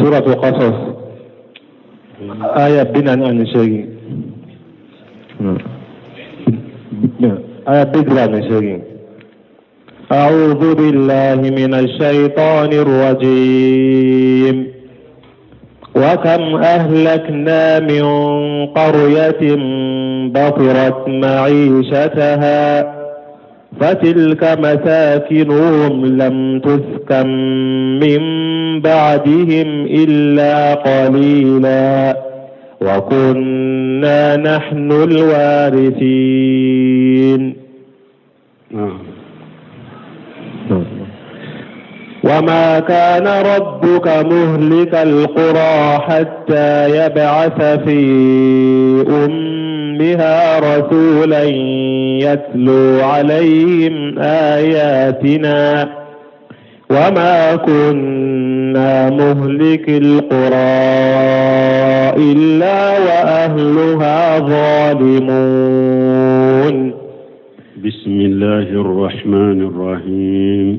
سورة قصص آية بنا عن شيء آية بقرا عن شيء. أعوذ بالله من الشيطان الرجيم. وكم أهلكنا من قرية بطرت معيشتها فتلك مساكنهم لم تسكن من بعدهم إلا قليلا وكنا نحن الوارثين. وما كان ربك مهلك القرى حتى يبعث في أمها رسولا يتلو عليهم آياتنا وما كنا مهلك القرى إلا وأهلها ظالمون. بسم الله الرحمن الرحيم.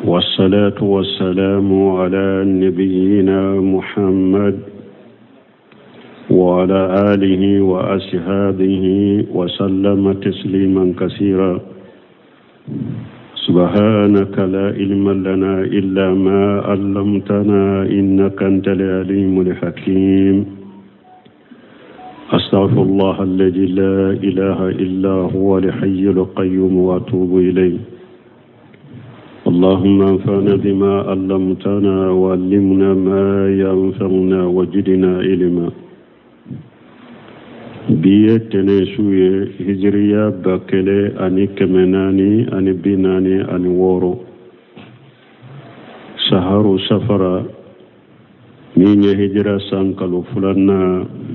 والصلاة والسلام على نبينا محمد وعلى آله وأصحابه وسلم تسليما كثيرا. سبحانك لا علم لنا إلا ما علمتنا إنك أنت العليم الحكيم. أستغفر الله الذي لا إله إلا هو الحي القيوم وأتوب إليه. اللهم انفعنا بما علمتنا وعلمنا ما ينفعنا وزدنا علما. بيتنا سوية هجرية باكلة أني كمناني أني بناني أني وورو سهر سفر من هجرة سانكالو فلنا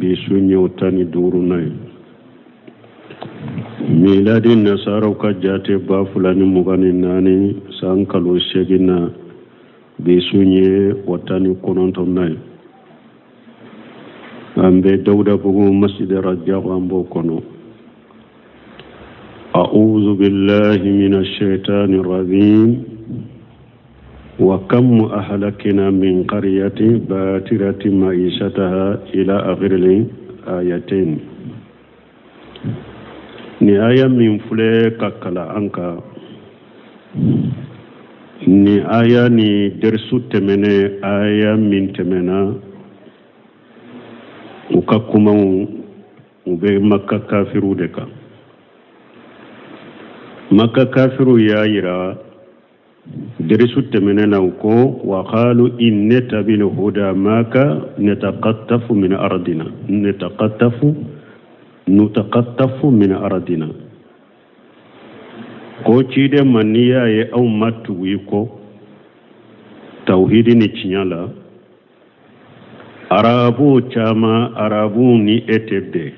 بسوني وتاني دورنا ميلادي النصارى كجاتي بافلاني مغاني ناني سانكالو شيغنا بسوني وتاني كونونتوناي أمبي داودا بوغو مسجد رجاء أمبو كونو. أعوذ بالله من الشيطان الرجيم. وكم أهلكنا من قرية باترة معيشتها إلى آخر الآيتين. ni aya min fule kakala anka ni aya ni dersu temene aya min temena ukakuma ube makka kafiru deka makka kafiru ya ira dersu temene na uko wa qalu innata bil huda maka nataqattafu min ardina nutaqattafu min ardina ko cide maniya ye aw matu ko tauhidi ni cinyala arabu chama arabu ni etebe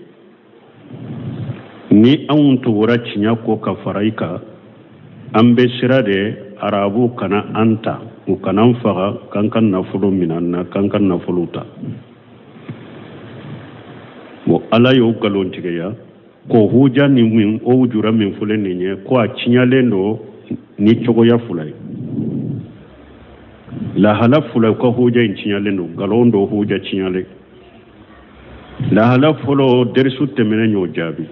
ni auntu wura cinya ko kafaraika ambe sirade arabu kana anta ukanan faga kankan nafulu minanna kankan nafuluta wo ala yo galon tigeya ko huja ni min o jura min fule ninye ko a cinyalendo ni chogo ya fulai la hala fulai ko huja in cinyalendo galondo huja cinyale la hala fulo dersu temene nyo jabi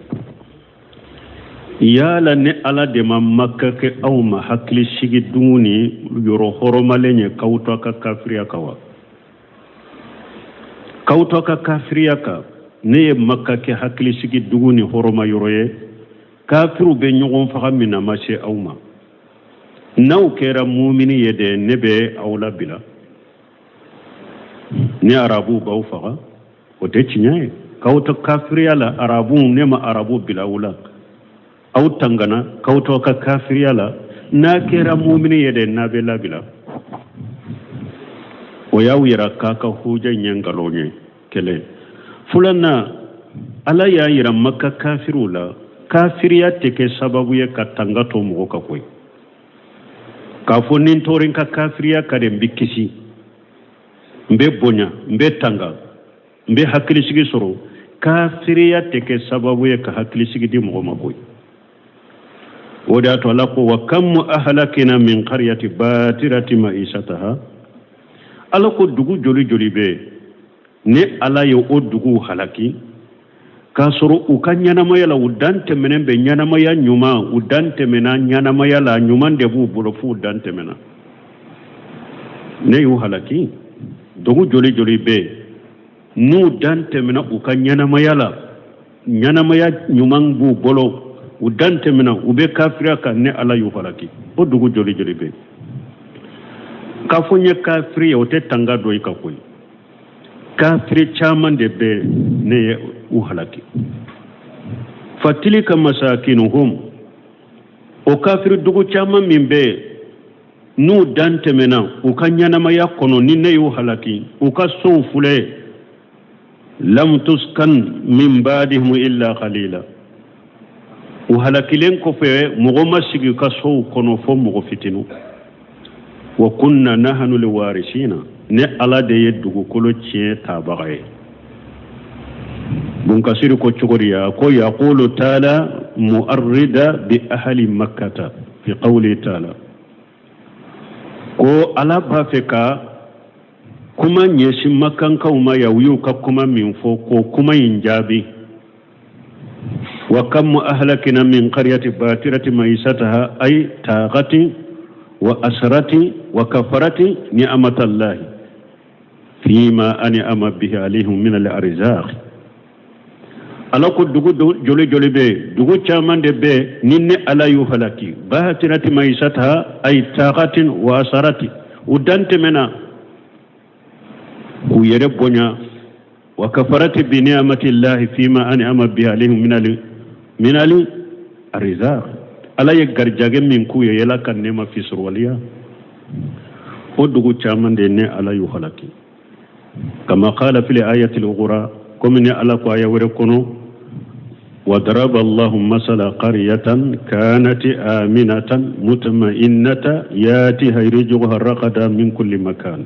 yala ne ala de makka ke aw ma hakli sigi duni yoro horomalenye kawto ka kafriya kawa kawto ka kafriya ka ne makka ke hakli sigi duguni horoma yoroye kafiru be nyogon faga mina mashe awma naw kera mu'mini yede nebe awla bila ni arabu baw faga o de cinyaye kawto kafriya la arabu ne ma arabu bila wala aw tangana kawto ka kafriya la na kera mu'mini yede nabe la bila o yawira kaka huja nyangalonye kele fulana ala ya yira makka kafirula kafiriya teke sababu ye katanga to mo ka koy ka fonin torin ka kafiriya kade mbikisi mbe bonya mbe tanga mbe hakili sigi soro kafiriya teke sababu ye ka hakili sigi di mo ma koy wada to lako wa kam ahlakina min qaryati batirati ma'isataha ala ko dugu joli joli be ne ala ye o dugu halaki k'a sɔrɔ u ka ɲɛnamaya la u dan tɛmɛnen bɛ ɲɛnamaya ɲuman u dan tɛmɛna ɲɛnamaya la ɲuman de b'u bolo f'u dan tɛmɛna ne y'u halaki dugu joli joli be n'u dan tɛmɛna u ka ɲɛnamaya la ɲɛnamaya ɲuman b'u bolo u dan tɛmɛna u bɛ kafiriya kan ne ala y'u halaki o dugu joli joli be k'a fɔ n ye kafiri ye o tɛ tanga dɔ i ka koyi kafiri caman de bɛ ne ye u halaki fatilika masakinuhum o kafiri dugu caman min bɛ n'u dan tɛmɛna u ka ɲɛnamaya kɔnɔ ni ne y'u halaki u ka sow filɛ lam tuskan min ba'dihim illa qalila u halakilen kɔfɛ mɔgɔ ma sigi u ka sow kɔnɔ fo mɔgɔ fitinu wa kunna nahnu liwarisina ne ala de ye dugukolo tiɲɛ tabaga ye bunkasiri ko cogodiya ko yaqulu taala mu'arrida bi ahli makkata fi qawli taala ko ala b'a fɛ ka kuma ɲɛsin makankaw ma yawu ka kuma min fɔ ko kuma in jaabi wa kam ahlakina min qaryati batirati maisataha ay taqati wa asrati wa kafarati ni'amatallahi fima an'ama bihi alaihim min al-arzaq ala ko dugu joli joli be dugu caman de be ni ne ala yu halaki batirati maisataha ay taqatin wa asrati udante mena ku yere bonya wa kafarati bi ni'amatillahi fima an'ama bihi alaihim min al-arzaq ala ye garjage min ku ye yala kan nema fisr waliya o dugu caman de ne ala yu halaki kama qala fil ayati al-ukhra comme ne ala ko aya wore kono وضرب الله مثل قرية كانت آمنة مطمئنة ياتيها رزقها رغدا من كل مكان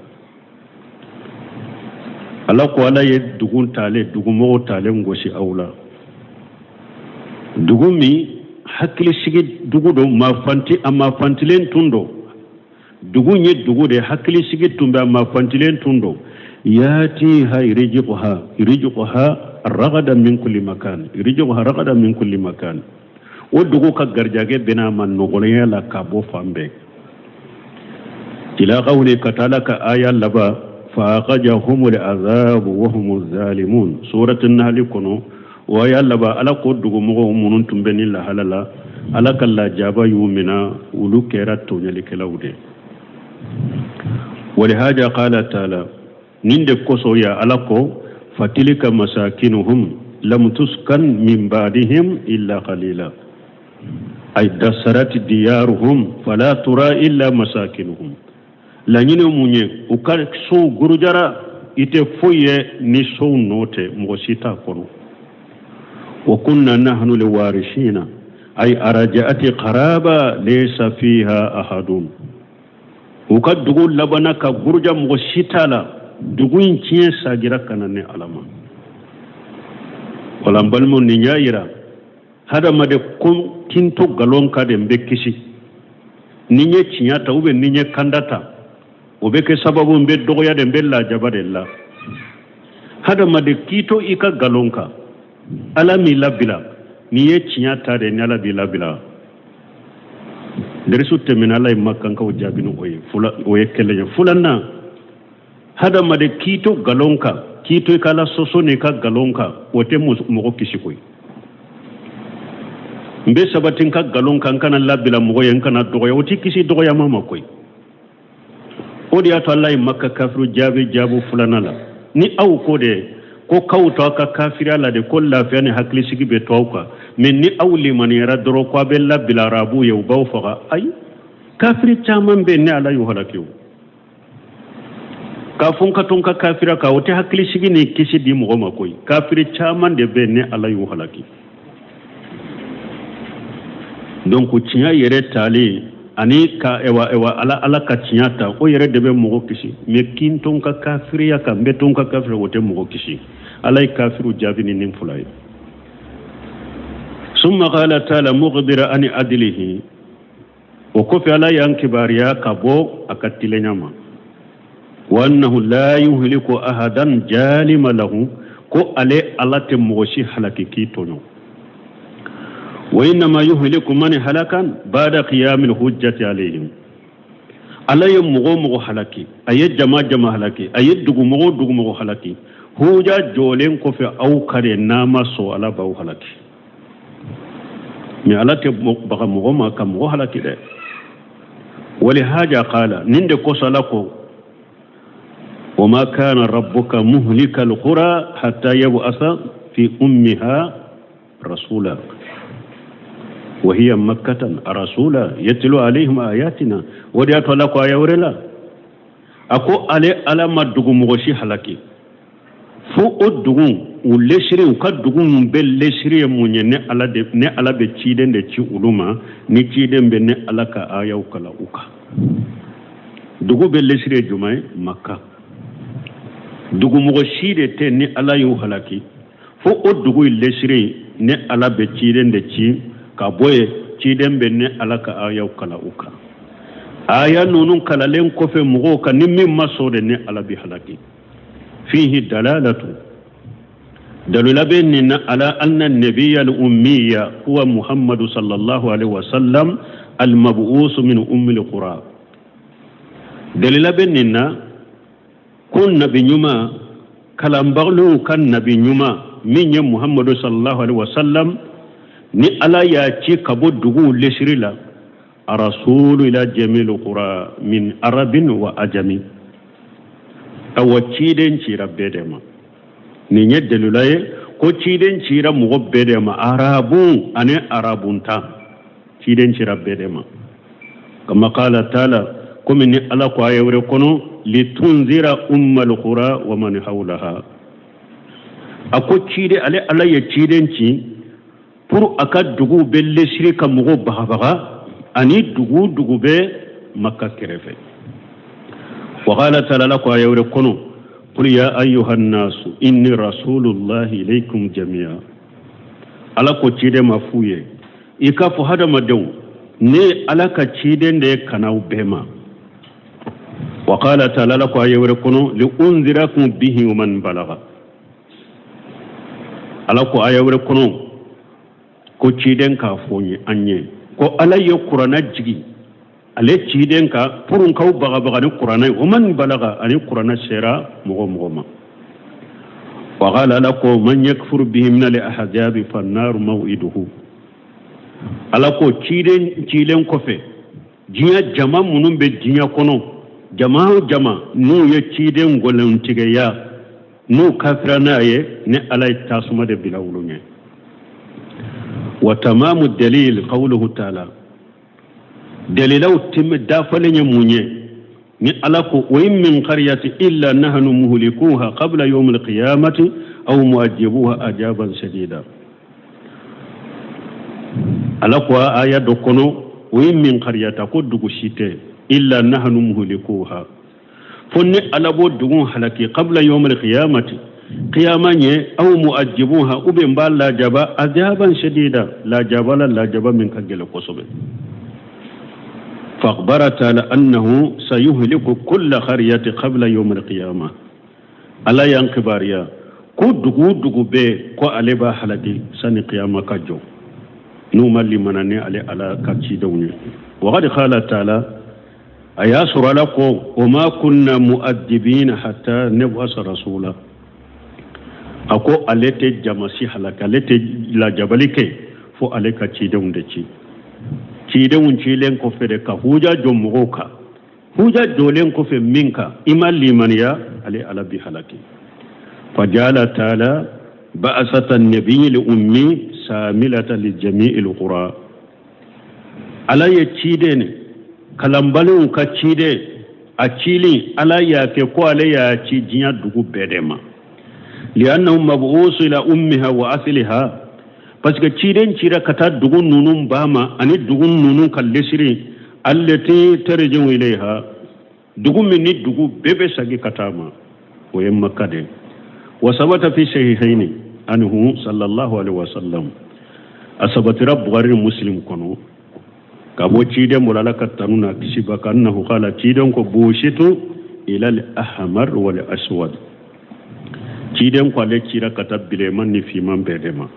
ala ko ala ye dugun tale dugumɔgɔ tale ngosi awla dugu mi hakili sigi dugu do ma fantilen tundo dugu nye dugu de hakili sigi tumba ma fantilen tundo yati hay rijquha ragada min kulli makan o dugu ka garjage bena man nogolaya la ka bo fambe ila qawli katalaka aya laba فأخذهم العذاب وهم الظالمون سورة النحل كنو ويا لبا على قد مغو منون تنبني الله حلالا على كلا جابا يومنا ولو كيرات تونيلك لودي ولهذا قال تعالى نندك كسو يا ألاكو فتلك مساكنهم لم تسكن من بعدهم إلا قليلا أي دسرت ديارهم فلا ترى إلا مساكنهم la ñine muñe u ka so gurujara ite foye ni so note mo sita kono wa kunna nahnu liwarishina ay araja'ati qaraba laysa fiha ahadun u ka dugu labana ka guruja mo sita la dugu incien sagira kanane alama wala balmo ni nyaayira hada made ko kinto galon ka de mbekisi ni nye cinyata ube ni nye kandata obeke sababu mbe dogoya de mbella jabadella hada made kito ika galonka ala mi labila ni ye cinyata de nyala bi labila derisu teminala e makkan ka wajabinu oye fula oye kelenya fulanna hada made kito galonka kito kala soso ne ka galonka wote mo kisi koy mbe sabatin ka galonka kana labila mo yen kana dogoya woti kisi dogoya mama koy odi ato Allah makka kafiru jabu fulana la ni aw ko de ko kawto ka kafira la de ko lafiya ne hakli sigi be tawka men ni awli man yara doro ko be la bila rabu yow baw faga ay kafiri chaman be ne ala yu halakiyo ka funka tonka kafira ka wote hakli sigi ne kisi di mo ma koy kafiri chaman de be ne ala yu halaki donc tiya yere tali ani ka ewa ala ka tinyata o yere debe mo kisi me kinton ka kafiriya ka beton ka kafira wote mo kisi alay kafiru jabini nim fulay summa qala ta'ala mughbira an adlihi o ko fi ala yan kibariya ka bo akatile nyama wa annahu la yuhliku ahadan jalima lahu ko ale alate moshi halaki kitonyo wa innama yuhliku man halakan ba'da qiyamil hujjati alayhim ala ye mogo halaki aye jama halaki aye dugu mogo halaki huja jolen ko fe aw kare nama so ala baw halaki mi ala te baga mogo ma kam mogo halaki de wali haja qala ninde ko salako وما كان ربك مهلك القرى حتى يبعث في أمها رسولا وهي مكة رسولا يتلو عليهم آياتنا وديات لك آية ورلا أكو على ما دغو مغشي حلقي فو دغو ولشري وكاد دغو بلشري مونye ne ala be chiden de chi uluma ni chiden be ne ala ka aya ukala uka dugu belleshiri jumai makka dugu mogo shide te ni ala yu halaki fo o dugu leshiri ne ala be chiden de chi ka boye chiden be ne ala ka aya ukala uka aya nunun kala len ko fe mogo ka ni min masode ne ala bi halaki fihi dalalatu dalila benna ala anna an-nabiyya al-ummiyya huwa muhammad sallallahu alaihi wasallam al-mab'us min ummi al-qura dalila benna kun nabi nyuma kalambarlu kan nabi nyuma min muhammad sallallahu alaihi wasallam ni ala ya ci kabo dugu leshrila rasul ila jamil qura min arabin wa ajami awaciden ci rabbedema ni nyeddelulaye ko ciden cira mugo bedema arabu ane arabunta ciden cira bedema kama qala taala kuma ni ala ko ayewre kono litunzira ummal qura wa man hawlaha ako cide ale ala ya ciden ci pour akadugu belle shirika mugo bahabaga ani dugu be makka kerefe wa qala taala ko ayewre kono قل يا أيها الناس إني رسول الله إليكم جميعا على كتير مفوية إكاف هذا مدون ني على كتير ده كناو بهما وقال تعالى لك أيوركم لأنذركم به ومن بلغ على أيوركم كتير كافوني أني كو على يقرنا جي ale ciden ka purun kaw baga ni qur'ana o man balaga ani qur'ana shera mugo ma wa qala lakum man yakfur bihi min al ahzab fa an-nar maw'iduhu ala ko ciden ko fe jiya jama munum be jiya kono jama nu ye ciden golon tigeya nu kafirana ye ne ala tasuma de bilawlunya wa tamamu dalil qawluhu ta'ala dalilau tim dafalin munye ni alako wa min qaryati illa nahnu muhlikuha qabla yawm alqiyamati aw mu'ajjibuha ajaban shadida alako aya dokono wa min qaryata ko dugu shite illa nahnu muhlikuha funni alabo dugu halaki qabla yawm alqiyamati qiyamanye aw mu'ajjibuha ube mballa jaba ajaban shadida la jaba min kagele kosobe فأخبرت على أنه سيهلك كل قرية قبل يوم القيامة على ينكباريا كودغو بي كو عليبا حلقي سني قيامة كجو نوما لمناني على كاتشي دوني وقد قال تعالى أياسر لكم وما كنا مؤدبين حتى نبعث رسولا أكو أليتي جمسي حلقة أليتي لا جبلك فو عليك كاتشي دون دي ciidewun ciilen ko fede ka huja jommugo ka huja jolen ko fe minka imal limaniya ali ala bi halaki fajala taala ba'asata an-nabiy li ummi samilatan li jami'il qura ala ya ciidene kalambalun ka ciide a ciili ala ya ke ko ala ya ci jinya dugu bedema li annahu mab'us ila ummiha wa asliha parce que ciden cira kata dugun nunun bama ani dugun nunun kallesiri allati tarjun ilayha dugun min dugu bebe sagi katama o yemma kade wa sabata fi sahihaini anhu sallallahu alaihi wasallam asabati rabb gharir muslim kono kabo ciden mulala katanuna kisiba kannahu qala ciden ko bushitu ila al-ahmar wal aswad ciden kwale cira kata bileman ni fiman bedema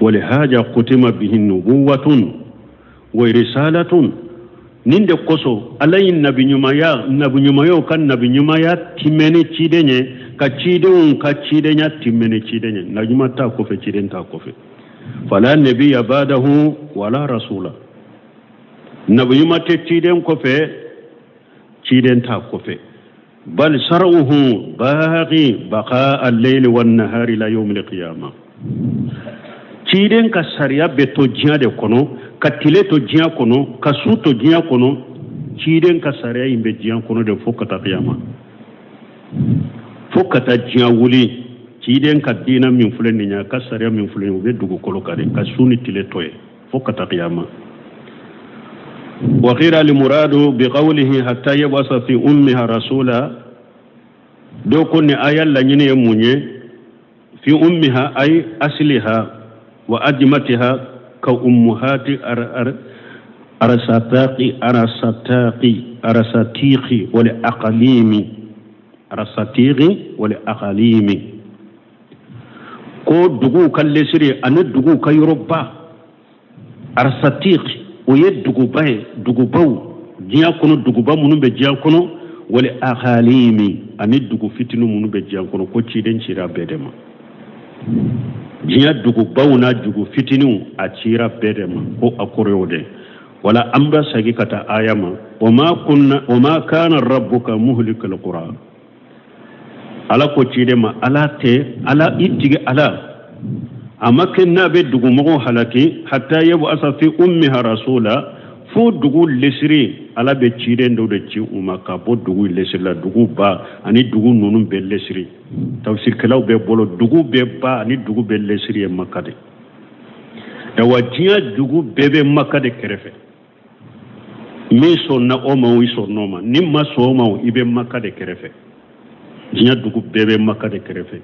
wal haja qutima bihi nubuwatun wa risalatun ninde koso alayin nabinyumaya kan nabinyumaya timene cidenye ka cidewun ka cidenya timene cidenye najuma ta kofe ciden ta kofe fala nabiyya ba'dahu wala rasula nabinyuma te ciden kofe ciden ta kofe bal sar'uhu baqi baqa al-layli wan-nahari la yawm al-qiyamah ciden ka sariya beto jiade kono ka tile to jiya kono ka su to jiya kono ciden ka sariya imbe jiya kono de fokata qiyama fokata jiya wuli ciden ka dina min fulen nya ka sariya min fulen be dugu kolo kare ka suni tile toye fokata qiyama wa ghira li muradu bi qawlihi hatta yabasa fi ummiha rasula do konni ayal la nyine munye fi ummiha ay asliha wa ajmatiha ka ummuhati arasatiqi wal aqalimi ko dugu kalle sire anu dugu kayroba arasatiqi o ye dugu baw jiya kono dugu ba munun be jiya kono wal aqalimi ani dugu fitinu munun be jiya kono ko ciden cira bedema jiya dugu bawna dugu fitinu a cira bedema ko akorode wala amba sagi kata ayama wama kana rabbuka muhlikal qura ala ko cidema ala ittige ala amaken nabe dugu mo halaki hatta yabu asafi ummiha rasula fo dugu lesri ala be cide ndo de ci umaka bo dugu lesri la dugu ba ani dugu nunu be lesri tafsir kalaw be bolo dugu be ba ani dugu be lesri e makade e wajiya dugu bebe makade kerefe mi sonna o ma wi sonnoma nimma soma ibe makade kerefe jiya dugu bebe makade kerefe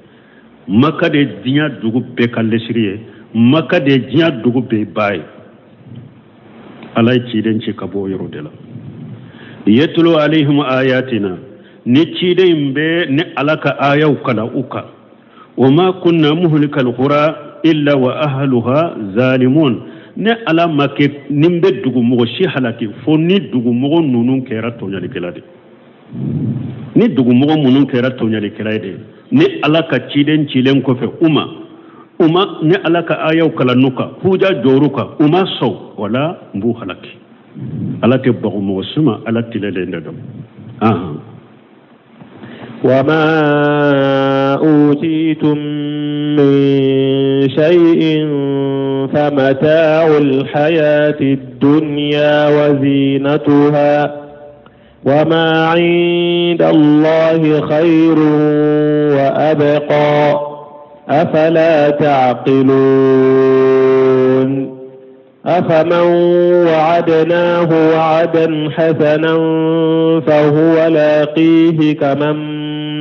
makade jiya dugu be kalesri e makade jiya dugu be bay alay ciden ci kabo yorodela yatlu alaihim ayatina ni ciden be ne alaka ayaw kala uka wama kunna muhlikal qura illa wa ahluha zalimun ne ala make nimbe dugu mo shi halaki fo ni dugu mo nunun kera to nyali kelade ni dugu mo munun kera to nyali kelade ni alaka ciden cilen ko fe uma ne alaka ayaw kala nuka huja joruka uma saw wala mbu halaki alake bagu mo suma alati lele ndadam وما أوتيتم من شيء فمتاع الحياة الدنيا وزينتها وما عند الله خير وأبقى أفلا تعقلون أفمن وعدناه وعدا حسنا فهو لاقيه كمن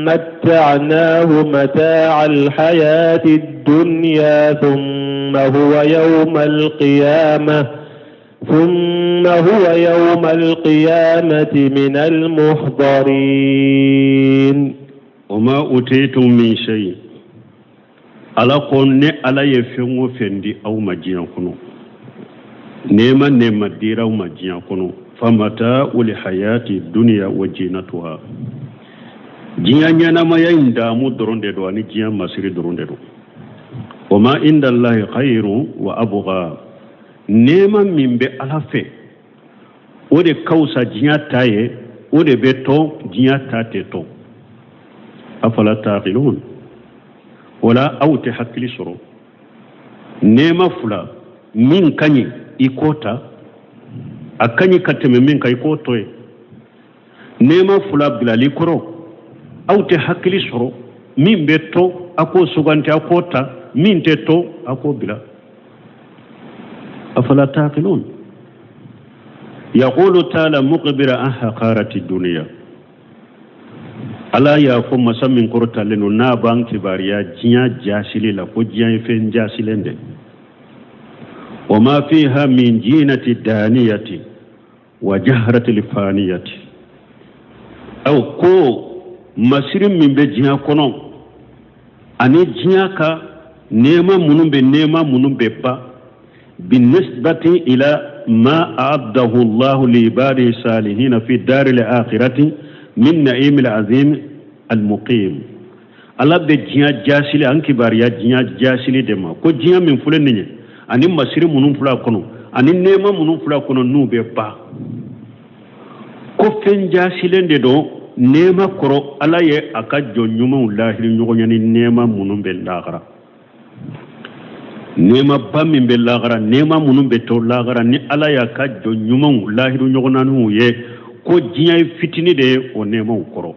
متعناه متاع الحياة الدنيا ثم هو يوم القيامة من المحضرين وما أوتيتم من شيء ala konne ala ye fengo fendi aw majiya kono nema dira aw majiya kono famata ul hayati dunya wa jinatuha jiya nyana maya indamu doronde do ani jiya masiri doronde do wama inda allahi khairu wa abgha nema mimbe ala fe ode kausa jiya taye ode beto jiya tate to afala taqilun wala awte hakkili soro nema fula min kanyi ikota akanyi kateme min kay kotoy nema fula bilali koro awte hakkili soro min betto ako sugante akota min tetto ako bila afala taqilun yaqulu ta'ala muqbira an haqarati dunya ala ya fo masamin korta leno na banki bariya jiya jasili la ko jiya fen jasilende wama fiha min jinati daniyati wa jahrati lifaniyati aw ko masirin min be jinya kono ani jinya ka nema munun be ba binisbati ila ma a'addahu Allah li ibadihi salihin fi dar al-akhirati min na'im al-azim al-muqim ala be jinya jasili an kibariya jinya jasili de ma ko jinya min fulen ni ani masirin munun fula kono ani nema munun fula kono nu be ba ko fen jasilen de do nema koro ala ye aka jonyuma lahiri nyogonyani nema munun be lagara nema bammin be lagara nema munun be to lagara ni ala ya ka jonyuma lahiri nyogonanu ye ko jinya fitini de o nema koro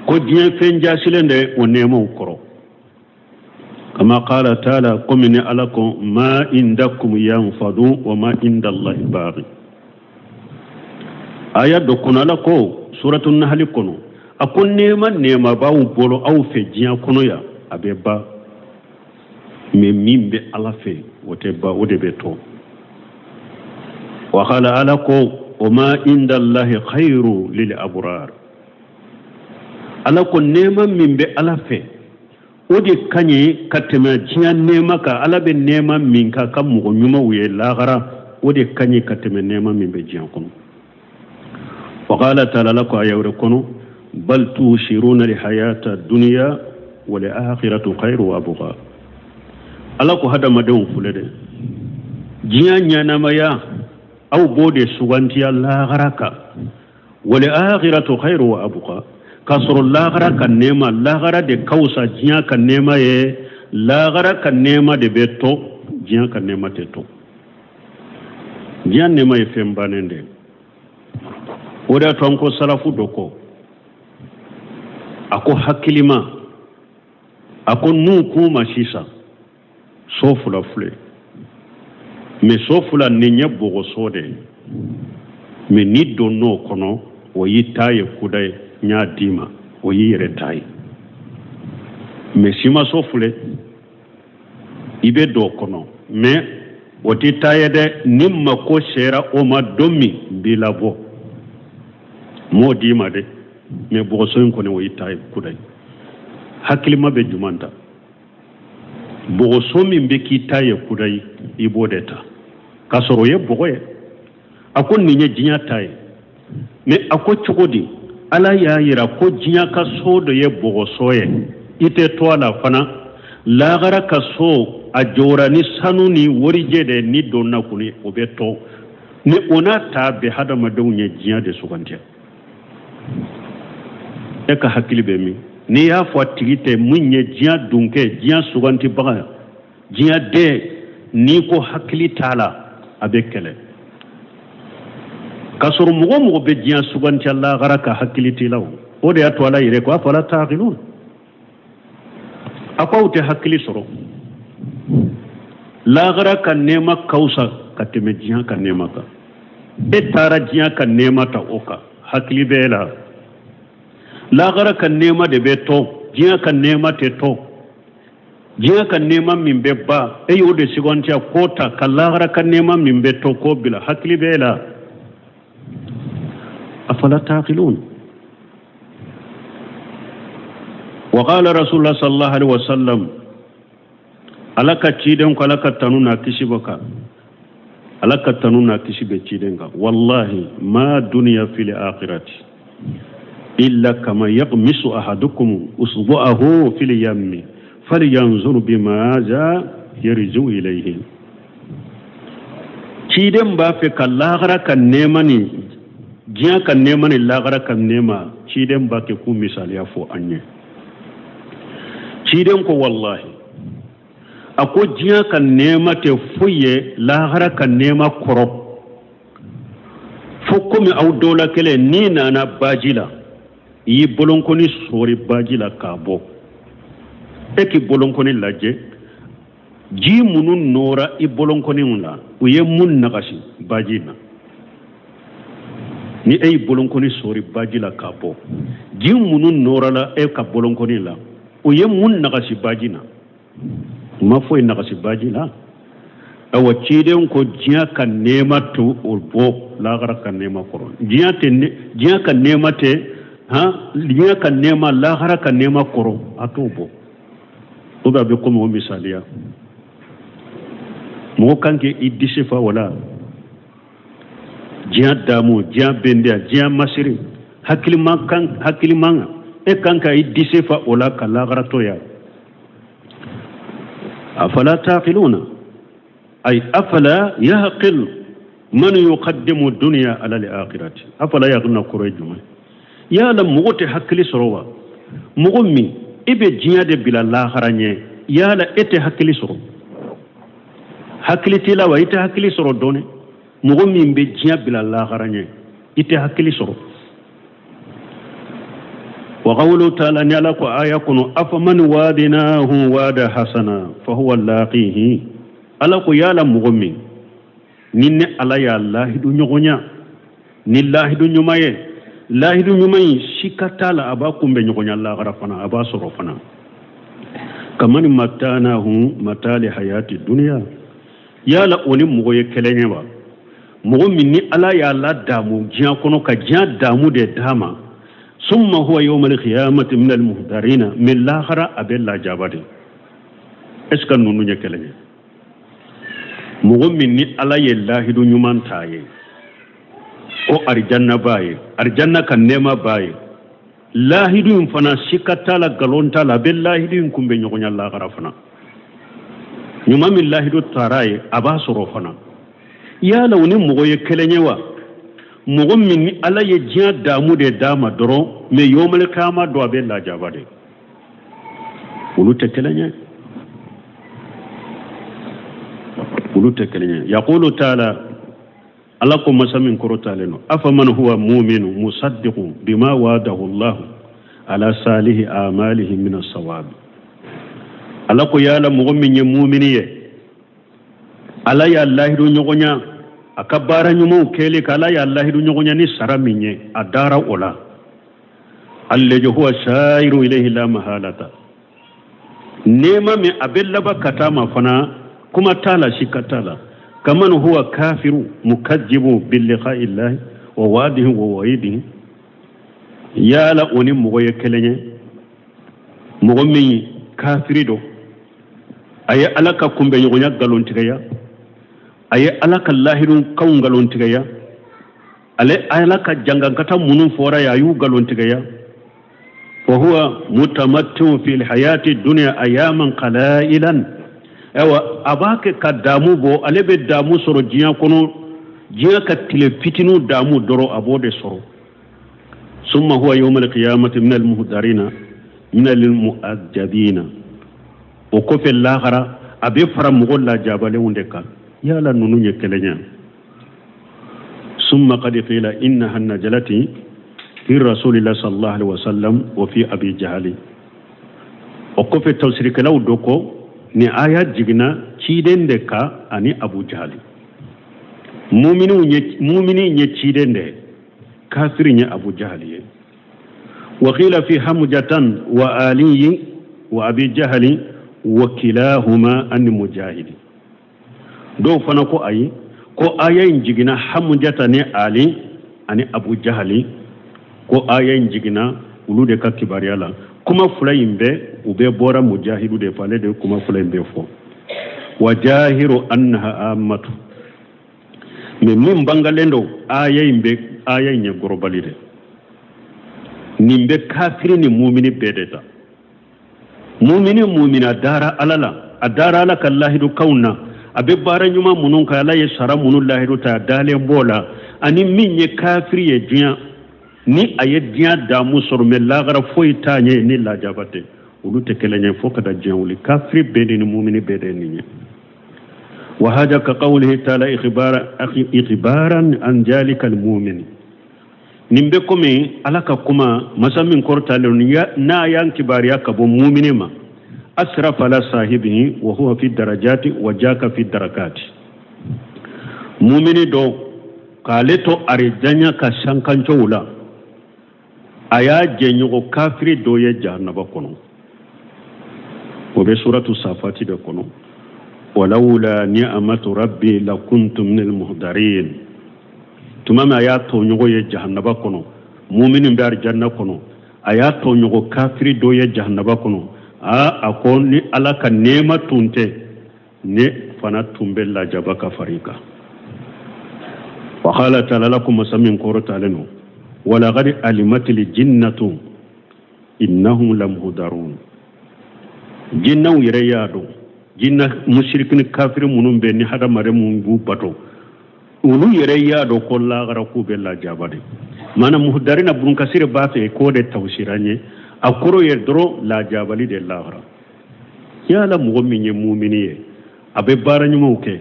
ko jinya fen jasilen de o nema koro kama qala ta'ala qumni alakum ma indakum yanfadu wa ma indallahi baqi aya do kono ala ko suratul nahl kono akon nema bawu bolo aw fe jiya kono ya abe ba me mimbe ala fe wote ba wode be to wa qala ala ko o ma indallahi khairu lil abrar ala ko nema mimbe ala fe odi kanye katema jiya nema ka ala be nema min ka kam mo nyuma wuye lagara odi kanye katema nema mimbe jiya kono وقال تعالى لك أيوركم بل توشرون الحياة الدنيا والآخرة خير وأبقى ألاك هذا مدون فلده جيان يناميا أو بودي سوانتي الله غرقا والآخرة خير وأبقى كسر الله غرقا نيما الله غرق دي كوسا جيان كنيما الله غرق نيما دي بيتو جيان كنيما تيتو جيان نيما يفهم بانende oda tonko salafu doko ako hakilima ako nuku masisa sofula fule me sofula ninya bogo sode me ni donno kono o yitaye kudai nya dima o yire tai me sima sofule ibe do kono me o titaye de nimma ko shera o ma domi bilabo mo dima de me bogosoyin ko ne wo yitay kuday hakilima be jumanta bogoso min be kitaye kuday ibodeta kasoro ye bogoye akon ni nye jinya tay me ako chugodi ala ya yira ko jinya ka sodo ye bogosoye ite to ala fana lagara ka so ajora ni sanuni worije de ni donna kuni obeto ne ona ta be hada madawnya jinya de sugantia eka hakili be mi ni ya fo tigite munye jiya dunke jiya suganti baga jiya de ni ko hakili tala abekele kasuru mugo be jiya suganti Allah garaka hakili tilaw o de ato ala yire ko afala taqilun akawte hakili soro la garaka nema kausa kateme jiya kan nema ka etara jiya kan nema ta oka hakili bela lagara kan nema de beto jiya kan nema te to jiya kan nema min bebba e yode sigontia kota kalagara kan nema min beto ko bila hakili bela afala taqilun wa qala rasulullah sallallahu alaihi wasallam alaka ciden ko alaka tanuna kishibaka alaka tanuna kishibe cidenga wallahi ma dunya fil akhirati illa kama yaqmisu ahadukum usbu'ahu fil yammi falyanzur bima za yarju ilayhi ciden ba fe kallagara kan nemani jiya kan nemani lagara kan nema ciden ba ke ku misali afo anye ciden ko wallahi ako jiya kan nema te fuye lagara kan nema korop fukumi au dola kele ni nana bajila yi bolonkoni sori bajila kabo eki bolonkoni laje ji munun nora i bolonkoni unla uye mun nagashi bajina ni ei bolonkoni sori bajila kabo ji munun nora la e ka bolonkoni la uye mun nagashi bajina ma foi nagashi bajila awa ciden ko jiya kan nema to bo lagara kan nema koro jiya kan nema te ha jiya kan nema lagara kan nema koro ato bo to da be ko mo misaliya mo kanke idise fa wala jiya damu jiya bendia jiya masiri hakiliman e kanka idise fa wala kalagara to ya afala taqiluna ay afala yaqil man yuqaddimu dunya ala al-akhirati afala yaqna kurajuma ya la mugote hakili sorowa mugummi ibe jiya de bila laharanye ya la ete hakili soro hakili tila wa ite hakili soro done mugummi be jiya bila laharanye ite hakili soro wa qawlu ta'ala ni ala ko ayakunu afaman wadinahu wada hasana fa huwa laqihi ala ko yala mugummi ninne ala ya lahidu nyogonya ni lahidu nyumaye lahidu nyumai shikatala aba kumbe nyogonya Allah garafana aba soro fana kamani matanahu matali hayati dunya yala oni mugoye kelenye ba mugummi ni ala ya la damu jiya kono ka jiya damu de dama summa huwa yawmal qiyamati min al muhdarina min lahara abella jabade eska nunu nyekelenye mugummi ni ala ye lahidu nyuman taye o arjanna baye arjanna kan nema baye lahidu fana shikatala galonta la billahi kumbe nyogonya Allah garafana nyuma min lahidu taraye aba soro fana ya lawni mugoye kelenyewa mugummi ni ala ye jiya damu de dama doro me yomal kama do abella jabade ulu tekelenye يقول تعالى ألكم مسامين كروتالينو أفمن هو مؤمن مصدق بما وعده الله على صالح أعماله من الصواب ألكم يا مؤمن مؤمنية ألا يا الله دو نيغونيا أكبر نيمو كيلك ألا يا الله دو نيغونيا ني سراميني أدارا ولا الذي هو سائر إليه لا محالة نيما من أبلغ كتاما فنا كما تالا شكتالا كمن هو كافر مكذب باللقاء الله وواده ووعيده يا لا أوني مغوية كلني مغمي كافر دو أي ألاك كم بيغنيا غالون تغيا أي ألاك اللاهرون كون غالون تغيا أي ألاك جنغان كتا منون فورا يايو غالون تغيا وهو متمتع في الحياة الدنيا أياما قلائلا ewa abake ka damu bo alebe damu soro jiya kono jiya ka tile fitinu damu doro abode soro summa huwa yawm al-qiyamati min al-muhdarina min al-mu'addabina o ko fe lahara abe fara mugol la jabale wonde ka yala nunu nye kelenya summa qad qila innaha najalati fi rasulillah sallallahu alaihi wasallam wa fi abi jahali o ko fe tawsir kalaw doko ni aya jigna ciden de ka ani abu jahali mumini nye ciden de kafiri nye abu jahali wa qila fi hamjatan wa ali wa abi jahali wa kilahuma an mujahidi do fana ko ayi ko aya jigna hamjata ne ali ani abu jahali ko aya jigna ulude ka kibariyala kuma fulayimbe ube bora mujahidu de fale de kuma fulayimbe fo wajahiru annaha ammatu min bangalendo ayayimbe gorobalide nimbe kafiri ni mu'mini bedeta mu'mina dara alala adara ala kallahidu kauna abe bara nyuma munun ka ala yesara munun lahidu ta dale bola ani minye kafiri ye dunya ni ayediya damu sorme lagara foyi tanye ni la jabate ulu tekelenye foka da jawli kafri bede ni mu'mini bede ni wa hada ka qawlihi ta'ala ikhbaran an jalika almu'min nimbe komi alaka kuma masamin kortale na yan kibariya ka bo mu'mini ma asrafa la sahibihi wa huwa fi darajati wa jaka fi darakati mu'mini do kaleto arijanya ka shankancho wula aya jenyo kafiri doye jahannaba kono obe suratu safati de kono ولولا نعمة ربي لكنت من المهدرين تمام آيات نيغو جهنم كونو مؤمن بار جنة كونو آيات نيغو كافر دو جهنم كونو أكون ني على كنيمة تونتي ني فنا تنبل لا جبك فريقا وقال تعالى لكم مسمين كورة لنو ولقد علمت الجنة إنهم لمهدرون جنة يريادو جنة مشركين كافر منهم بني هذا مرمون بوباتو ulu yere ya do ko la gara ku be la jabade mana muhdarina bun kasir baate ko de tawsiranye akoro ye dro la jabali de la gara ya la mu'mini mu'miniye abe baranyu mawke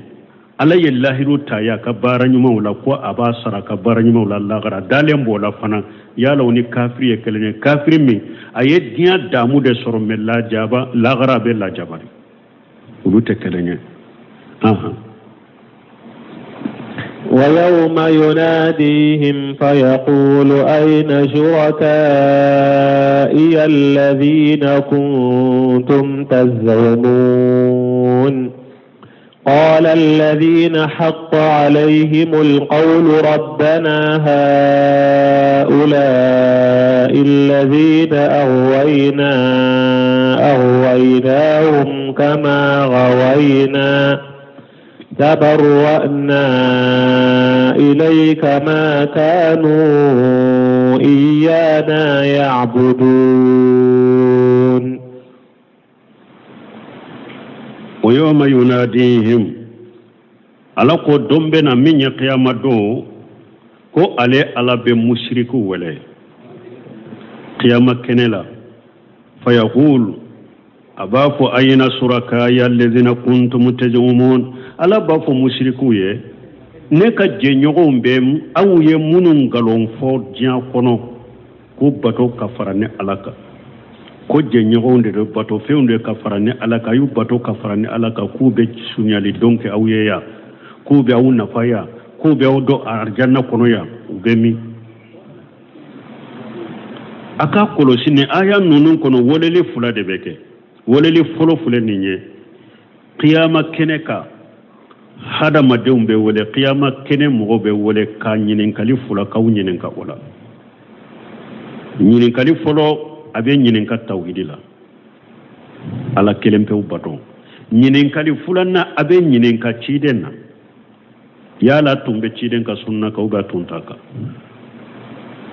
ala yallahiru ta ya ka baranyu mawla ko aba sara ka baranyu mawla la gara dalem bola fana ya la woni kafiri ye kelene kafiri mi aye dia damu de soro me la jaba la gara be la jabali ulu te kelene aha ويوم يناديهم فيقول أين شركائي الذين كنتم تزعمون قال الذين حق عليهم القول ربنا هؤلاء الذين أغويناهم كما غوينا تبرأنا إليك ما كانوا إيانا يعبدون ويوم يناديهم على قدوم بنا من يقيام دو كو علي على بمشركو ولا قيام كنلا فيقول أبافو أين شركائي الذين كنتم تزعمون ala ba fo mushriku ye ne ka jenyogo mbem awu ye munun galon fo dia kono ko bato kafara ne alaka ko jenyogo nde do bato feunde kafara ne alaka yu bato kafara ne alaka ku be sunyali donke awu ye ya ku be awu nafaya ku be awu do arjanna kono ya ubemi aka kolosine aya nunun kono wolele fula de beke wolele folo fule ninye qiyama keneka hada madum be wole qiyama kene mo be wole ka nyinin kali fula ka nyinin ka wala nyinin kali folo abe nyinin ka tawhidila ala kelempe ubato nyinin kali fula na abe nyinin ka cidenna yala tumbe ciden ka sunna ka uga tuntaka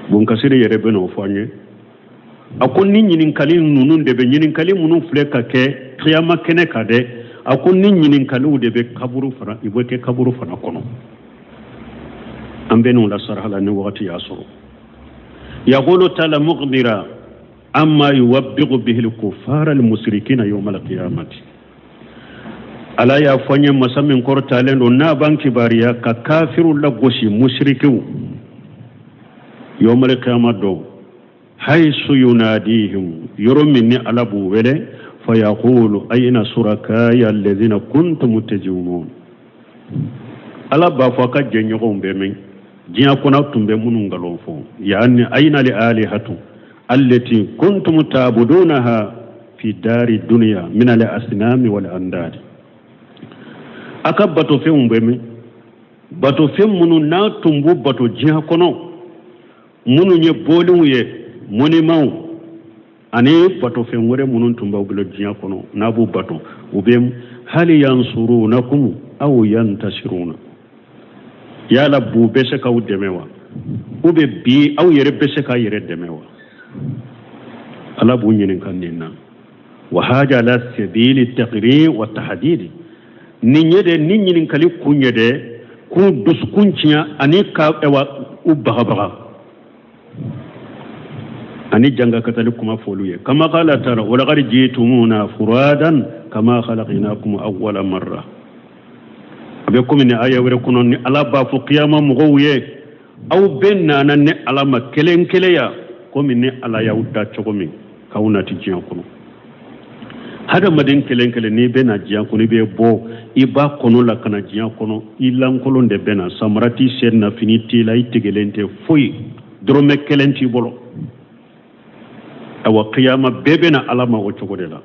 bun kasire yere beno fanye akon ni nyinin kali nunun de be nyinin kali munun fule ka ke qiyama kene ka de akon ni nyinin kalu de be kaburu fara iboke kaburu fara kono ambenu la sarhala ni waqti yasuru yaqulu ta'ala muqdira amma yuwabbiqu bihi al-kuffara al-mushrikina yawm al-qiyamati ala ya fanya masamin kortalen do na banki bariya ka kafiru la goshi mushriku yawm al-qiyamati haythu yunadihim yurmini ala buwele فيقول أين شركائي الذين كنتم تزعمون ألا بافاك جنيغون بمن جياكونا تنبمون غلوفو يعني أين الآلهة التي كنتم تعبدونها في دار الدنيا من الأصنام والأنداد أكبتو فيهم بمن باتو فيهم منو نا تنبو باتو جياكونا منو يبولو مني مو ani bato fen wore munun tumba bulo jiya kono nabu bato ubem hali yansurunakum aw yantasiruna yala bu bese ka udemewa ube bi aw yere bese ka yere demewa ala bu nyinin kanina wa haja la sabili taqrir wa tahdid ninyede ninyinin kali kunyede ku duskunciya ani ka ewa ubaga ani janga katali kuma foluye kama qala tara wala qad jitumuna furadan kama khalaqnakum awwala marra abe ko min aya were kunon ni ala ba fu qiyama mugoye aw benna nan ne ala ma kelen keleya ko min ne ala yawda chogomi kawna ti jiyan kuno hada madin kelen kele ni bena jiyan kuno be bo iba kono la kana jiyan kono ilan kolon de bena samrati senna finiti la itigelente foi drome kelenti bolo awa qiyama bebena alama o chogodela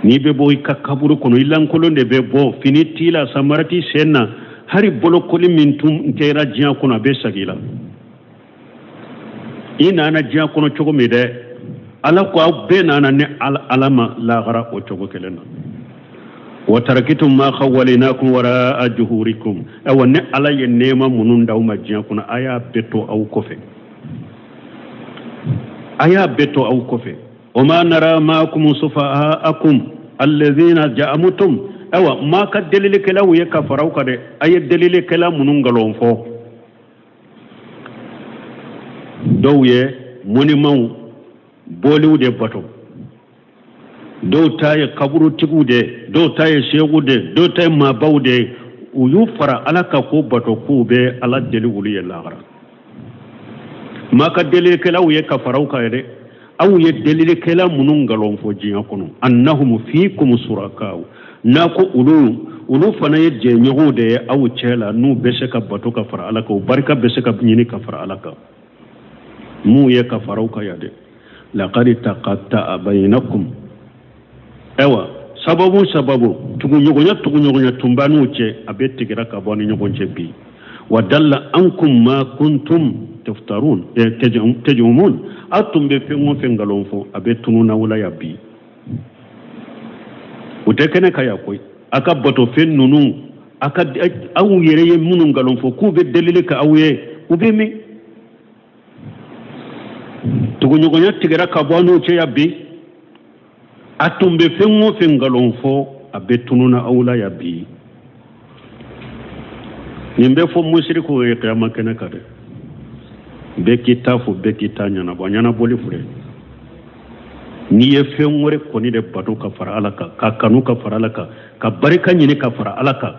ni be bo ka kaburu kono ilan kolonde be bo fini tila samarati senna hari bolokoli min tum kera jiya kono be sagila ina na jiya kono chogo mi de ala ko be nana ne alama la gara o chogo kelena wa tarakitum ma khawalinakum wara juhurikum aw ne ala ye nema munun daw ma jiya kono aya beto aw kofe وما نرى معكم صفاءكم الذين جاءمتم اوا ما كدليل كلاو يكفروا كده اي دليل كلا منغلون فو دويه مونيمو بولو دي باتو دو تاي كبرو تيغودي دو تاي شيغودي دو تاي ما باودي ويفرا على كو باتو كوبي على دليل يلاغرا ما كدليل كلاو يكفروا كده aw ye delile kela munun galon fo jiya kono annahum fiikum suraka nako ulu fana ye je nyogo de aw chela nu bese ka bato ka fara alaka barka bese ka nyini ka fara alaka mu ye ka farau ka yade laqad taqatta bainakum ewa sababu tugu nyogo tumbanu che abeti gira ka boni nyogo che bi wadalla ankum ma kuntum taftarun tajumun atum be fengo fengalon fo abe tununa wala yabi utekene kaya koy aka bato fen nunu aka awu yere munun galon fo ku be delile ka awye ube mi tugunyo gonya tigera ka bonu che yabi atum be fengo fengalon fo abe tununa awla yabi nimbe fo musiriku e qiyamah kene kade bekita fu bekita nyana boli fure ni ye fenwore koni de bato ka fara alaka ka kanu ka fara alaka ka barika nyini ka fara alaka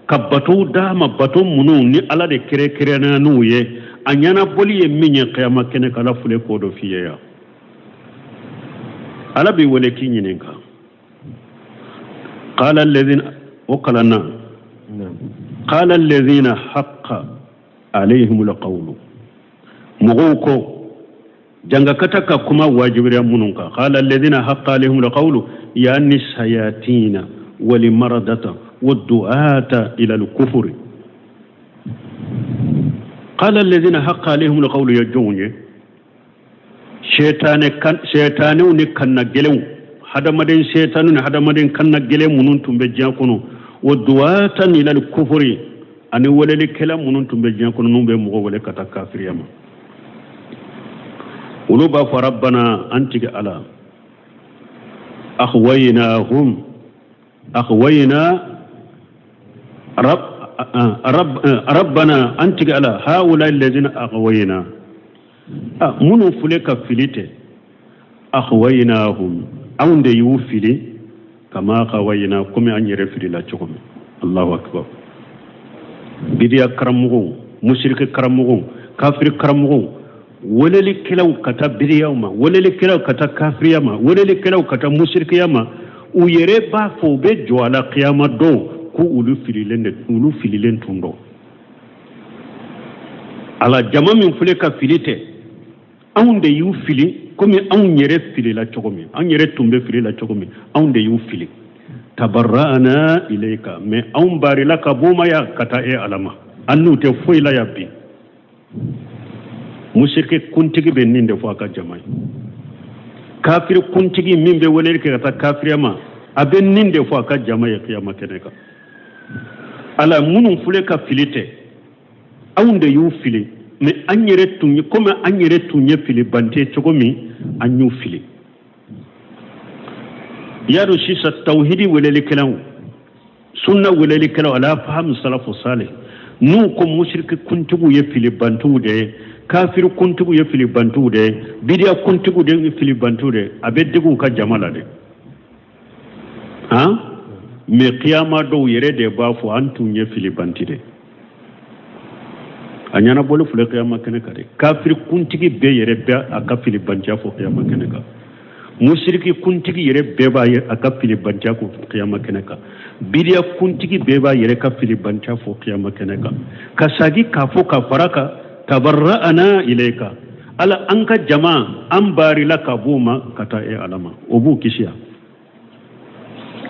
ka bato dama bato munu ni ala de kere na nu ye anyana boli ye minye qiyamah kene kala fule ko do fiye ya ala bi wole ki nyini ka qala alladhina uqalana qala alladhina haqqa alayhim alqawlu مغوكو جنگا كتاكا كما واجبريا منونكا قال الذين حق عليهم القول يا النسياتين ولمردة والدعاة إلى الكفر قال الذين حق عليهم القول يجوني شيطانون كان نجلو هذا مدين شيطانون هذا مدين كان نجلو منونتم بجاكونو والدعاة إلى الكفر أني ولي كلام منونتم بجاكونو نوبي مغو ولي كتاكا فرياما ولوبا فربنا أنتك على أخوينا ربنا أنتك على هؤلاء الذين أخوينا منو فلك فليته أخويناهم أون دي يوفلي كما أخوينا كم أن يرفلي لا تقوم الله أكبر بدي أكرمه مشرك كرمه كافر كرمه ولل كلاو كتا برياما ولل كلاو كتا كافرياما ولل كلاو كتا مشركياما ويربا فو بجو على قيامة دو كو أولو فيلين توندو على جمع من فلك فيلته أون دي يو فيلي كومي أون يرف فيلي لا تشوكومي أون يرف تومبي فيلي لا تشوكومي أون دي يو فيلي تبرأنا إليك مي أون باري لك بوما يا كتا إيه علما أنو تفوي لا يبي musirke kuntigi be ninde fo aka jamai kafir kuntigi min be wolere ke ta kafiriyama abe ninde fo aka jamai qiyama keneka ala munun fule ka filite awnde yu fili me anyere tunye comme anyere tunye fili bante chogomi anyu fili yaro shisa tauhidi wolere kelan sunna wolere kelan ala faham salafu salih nu ko musirke kuntigu ye fili bantu de kafir kuntugu ye fili bantu de bidia kuntugu de fili bantu de abedegu ka jamala de ha me qiyama do yere de ba fu antu ye fili banti de anyana bolu fule qiyama kene kare kafir kuntigi be yere be aka fili banja fo qiyama kene ka mushriki kuntigi yere be ba aka fili banja ko qiyama kene ka bidia kuntigi be ba yere ka fili banja fo qiyama kene ka kasagi kafo ka faraka tabarra'ana ilayka ala anka jama an bari laka buma kata e alama obu kishiya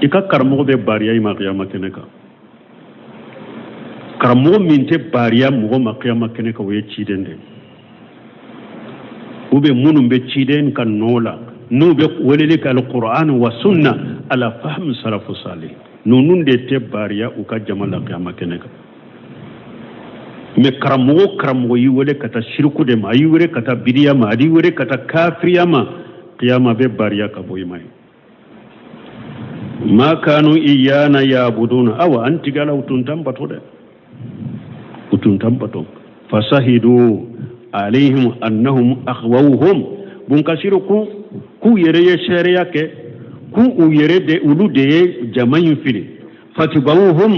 ika karamo be bariya ima qiyama keneka karamo minte bariya mo ma qiyama keneka we chidende ube munum be chiden kan nola no be welele ka alquran wa sunna ala fahm salafu salih nunun de te bariya u ka jamala qiyama keneka me karamo yi wele kata shirku de ma yi wele kata bidiya ma adi wele kata kafriya ma qiyama be bariya ka boy mai ma kanu iyana yabuduna awa antigala utuntam bato fasahidu alaihim annahum akhwawhum bun kasiru ku yere ye sharia ke ku u yere de ulu de jamain fili fatibawhum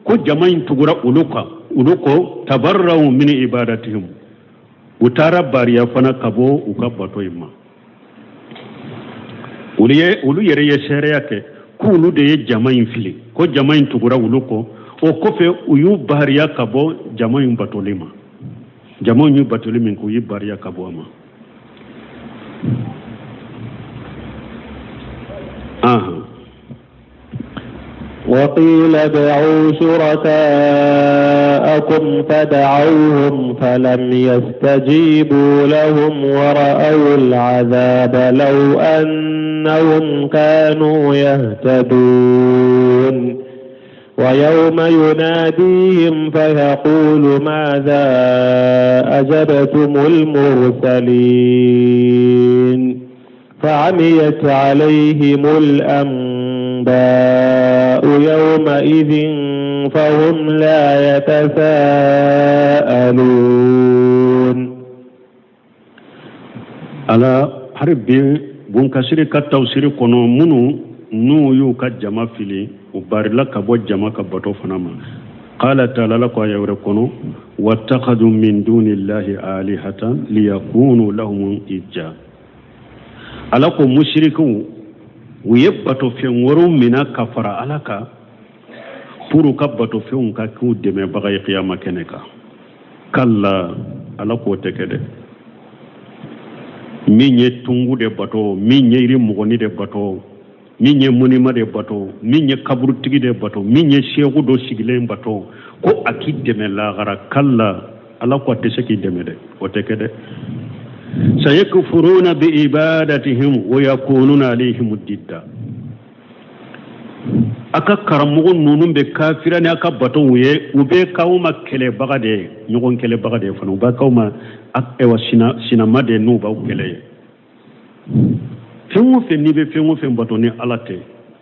ku jamain tugura uluko tabarraw min ibadatihim utara bariya fana kabo ukabato imma ulu yere ye sharia ke ku ulu de jamain fili ko jamain tugura uluko o kofe uyu bariya kabo jamain batolima jamain batolima ku yi bariya kabo ama وقيل ادعوا شركاءكم فدعوهم فلم يستجيبوا لهم ورأوا العذاب لو أنهم كانوا يهتدون ويوم يناديهم فيقول ماذا أجبتم المرسلين فعميت عليهم الأنباء يومئذ فهم لا يتساءلون على حرب بنكسر كالتوسير كنو منو نو يو كجمع فيلي وبارلا كبو جمع كبتو فنما قال تعالى لك يوركنو واتخذوا من دون الله آلهة ليكونوا لهم إجا alako mushriku wiyebato fe woro mina kafara alaka puru kabato fe unka ku deme bagay qiyama keneka kalla alako tekede minye tungu de bato minye iri mugoni de bato minye munima de bato minye kaburu tigi de bato minye shehu do sigile bato ko akideme la gara kalla alako teseki deme de o tekede سيكفرون بإبادتهم ويكونون عليهم الضد aka karamogo nunun be kafira ni aka bato ye ube kawma kele bagade nyogon kele bagade fana ube kawma ewa sinama de nu ba kele fengo fe ni be fengo fe bato ni alate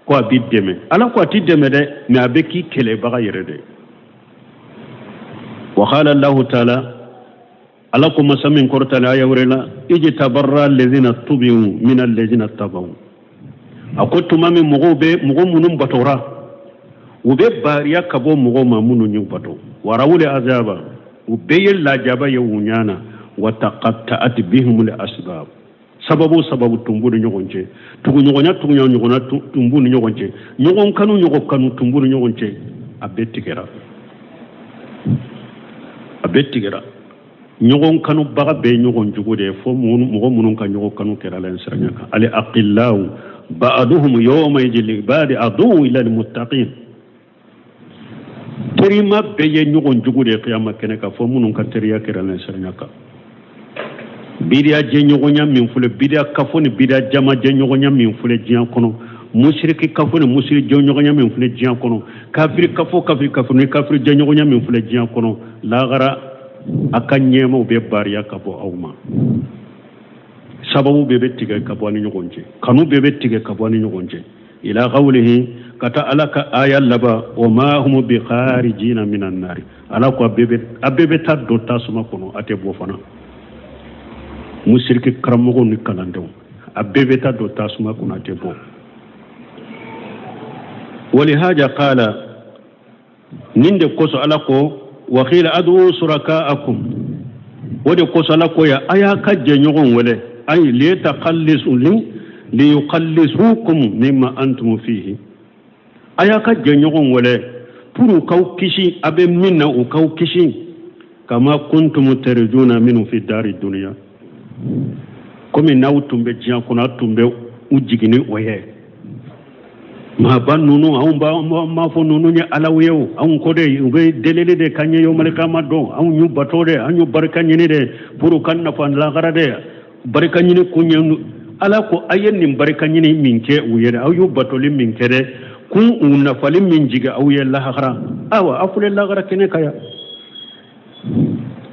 ko abi deme ala ko ati deme de me abeki kele baga yere de wa qala allah ta'ala alakum masamin kortala ayawrela ijtabarra alladhina tubiu min alladhina tabaw akotuma mi mugobe mugomunum batora ube bariya kabo mugo mamunu nyu bato warawule azaba ube la jaba yawunyana wa taqatta'at bihim al-asbab sababu tumburu nyogonje tugu nyogonya tumburu nyogonje nyogon kanu tumburu nyogonje abetigera nyogon kanu baga be nyogon jugude fo mugo munun kan nyogon kanu kera len siranyaka ali aqillahu ba'duhum yawma yajli ba'di adu ila almuttaqin terima be ye nyogon jugude qiyama keneka fo munun kan teriya kera len siranyaka bidia je nyogonya min fule bidia kafoni bidia jama je nyogonya min fule jian kono mushriki kafoni mushriki je nyogonya min fule jian kono kafiri kafiri je nyogonya min fule jian kono lagara akanyema ube bariya kabo awma sababu bebe tige kabo ani nyogonje kanu bebe tige kabo ani nyogonje ila qawlihi kata alaka ayal laba wa ma hum bi kharijina minan nar ala ko bebe taddo tasuma kono ate bo fana musirki karamogo ni kalandew abebe taddo tasuma kono ate bo ولهذا قال نند كوسو alako وقيل أدعوا شركاءكم ودي قصلكوا يا أيا كجنيون ولا أي ليقلصوكم مما أنتم فيه أيا كجنيون ولا pour كاو كشي أبي منا وكاو كشي كما كنتم ترجون منه في دار الدنيا كم ناو تنبه جيان كنا تنبه وجيني ويه ma ban nunu awun ba ma fo nunu nya alawiyo awun ko de ube delele de kanye yo malika maddo awun ñu bato de anyu barka ñini de pour kan na fan la gara de barka ñini kunya ala ko ayen nim barka ñini minke uyede aw yu bato li minke de kun unna fali min jiga aw ye la gara awa afule la gara kene kaya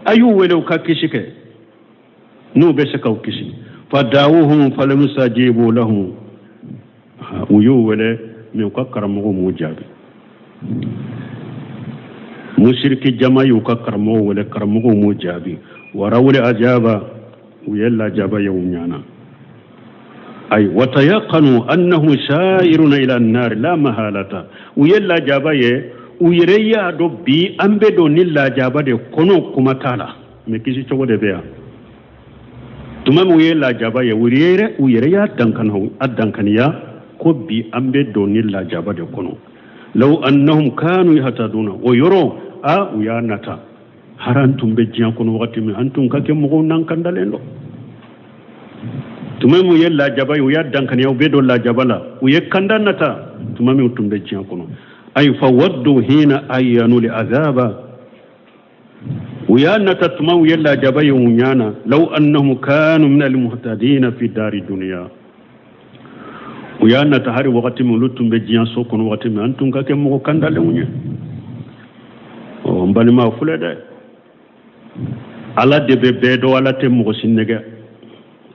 ayu welew ka kishike no be se kaw kishi fadawuhum falam sajibu lahum uyu wele mi ka karamo mu jabi mushriki jama yu ka karamo wele karamo mu jabi warawle ajaba uyalla jaba yawnyana ay watayaqanu annahu sha'irun ila an-nar la mahalata uyalla jaba ye uyireya do bi ambe do nilla jaba de kono kuma tala me kisi chogo de beya tuma mu yella jaba ye uyireya dankan ko bi ambe do nilla jaba de kono law annahum kanu yahtaduna o yoro a uyanata harantum be jiyan kono wakati mi antum kake mo nan kandalendo tuma mu yella jaba ye uya dankan ya be do la jabala uye kandanata tuma mi utum be jiyan kono ay fawaddu hina ayanu li azaba uyanata tuma yella jaba ye unyana law annahum kanu min al muhtadin fi dari dunya uyanna ta hari wakati mu lutum be jiyan so kono wakati mi antum ka ke mo kandale munye o mbali ma fule de ala de be do ala te mo sinnege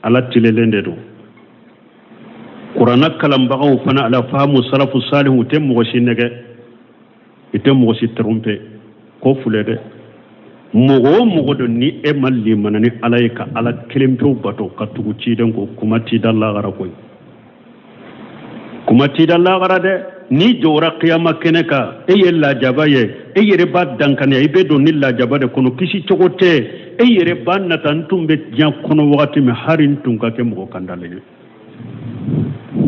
ala tilelende do qur'ana kalam bagaw fana ala famu salafu salihu te mo sinnege ite mo si trompe ko fule de mo do ni e malli manani alayka ala kelempe bato katugu ci den ko kuma ti dalla gara koy kuma ti dalla gara de ni jora qiyama keneka e yella jabaye e yere bad dankane e be do ni la jabade kono kisi chogote e yere banna tantum be jan kono wakati mi harin tunka ke mo kandale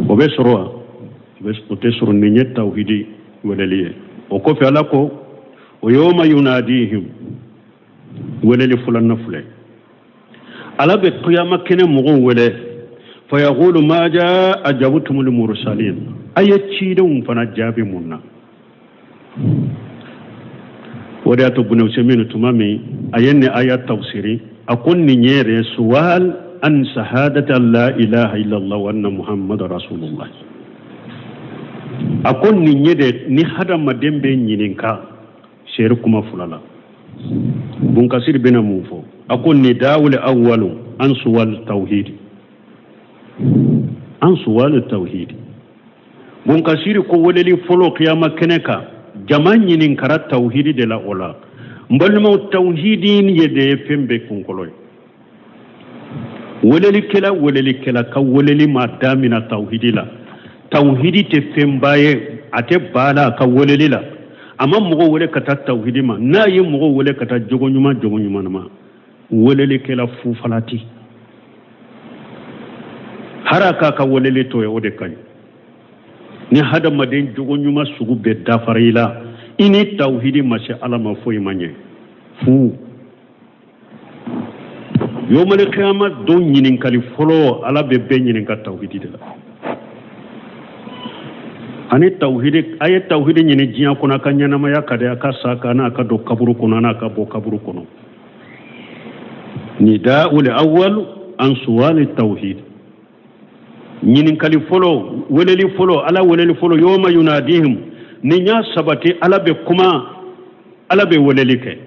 o be soro ni nyet tawhidi weleliye o ko fi ala ko o yawma yunadihim weleli fulan nafle ala be qiyama kene mo wele فيقول ما جاء أجابتم المرسلين أيتشيدون فنجاب منا وديات ابن وسمين تمامي أين آيات تفسيري أكون نيري سؤال عن شهادة لا إله إلا الله وأن محمد رسول الله أكون نيري نهدا مدين بين ينكا شيركما فلالا بنكسير بنا موفو أكون نداول أول عن سؤال التوحيد an suwalu tauhid mun kasiri ko woleli folo qiyama keneka jaman yinin karat tauhidi de la ola mbalmo tauhidin yede fembe kunkoloy woleli kela ka woleli madamina tauhidi la tauhidi te fembaye ate bala ka woleli la amma mugo wole kata tauhidi ma na yi mugo wole kata jogonyuma ma woleli kela fu falati haraka ka wolele to ya ode kan ni hada maden jogo nyuma sugu be dafarila ini tauhidi masha alama foy manye fu yomale qiyamah don nyinin kali folo ala be nyinin ka tauhidi de la ani tauhidi ay tauhidi nyini jiya kuna kanyana ma yakade aka saka na aka do kaburu kuna na aka bo kaburu kuno nidaul awwal an suwal tauhid nyinin kali folo weleli folo ala weleli folo yoma yunadihim ni nya sabati ala be kuma ala be welelike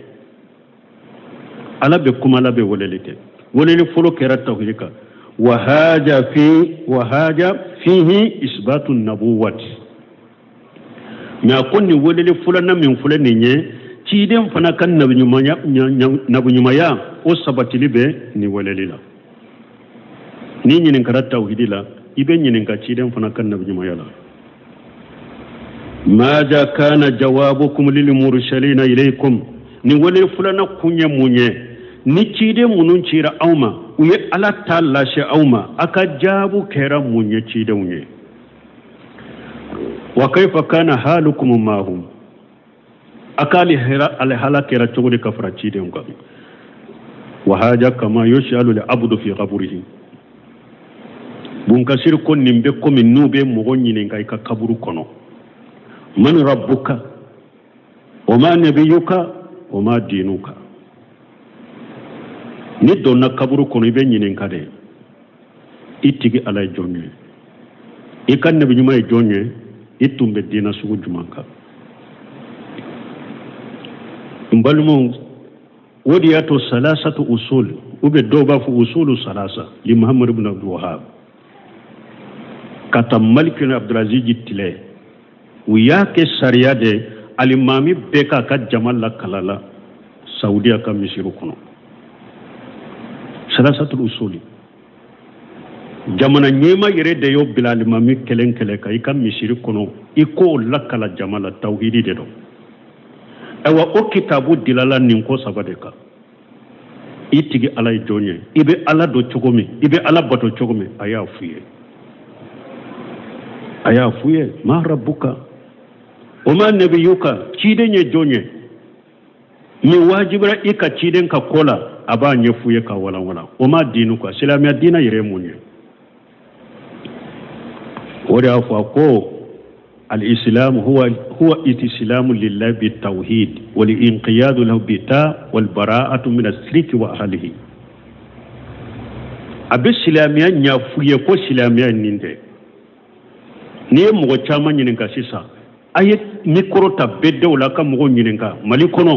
ala be kuma ala be welelike weleli folo kera tawhidika wa haja fihi isbatu nabuwati ma kunni weleli folo na min folo ni nye ci dem fana kan nabi nyuma ya o sabati libe ni weleli la ni nyinin kara tawhidila ibe nyinin ka ci dem fana kan nabi nyuma ya la ماذا كان جوابكم للمرسلين إليكم نقول فلان كوني موني نتشيد منونشير أوما وي على تالاش أوما أكجابو كيرا موني تشيد موني وكيف كان حالكم معهم أكالي الحالة كيرا تقولي كفرة تشيد موني وهذا كما يشعل العبد في قبره bunkasir ko nimbe ko min nube mo gonyine ngai ka kaburu kono man rabbuka wa ma nabiyuka wa ma dinuka ni donna kaburu kono ibe nyine ngade itigi alay jonye ikan nabi nyuma e jonye itumbe dina sugu jumanka mbalmo wodi yato salasatu usul ube doba fu usulu salasa li muhammad ibn abdul wahhab kata malik ibn abdul aziz tile wiya ke sharia de alimami beka ka jamal la kalala saudiya ka misiru kono salasatu usuli jamana nyema yere de yo bilal mami kelen ka ikam misiru kono iko lakala jamala tauhidi de do ewa o kitabu dilala nin ko sabadeka itigi alay jonye ibe ala do chogomi ibe ala bato chogomi aya fuye ma rabbuka o ma nabiyuka chide nye jonye mi wajibra ika chiden ka kola aba nye fuye ka wala o ma dinuka silamiya dina yere munye ori afa ko الإسلام هو استسلام لله بالتوحيد والإنقياد له بالطاعة والبراءة من الشرك وأهله. أبي السلامية نيافوية كو سلامية نينده. نيه مغو چاما نيننكا سيسا. أيه ميكرو تبدأ ولاكا مغو نيننكا. مالكونو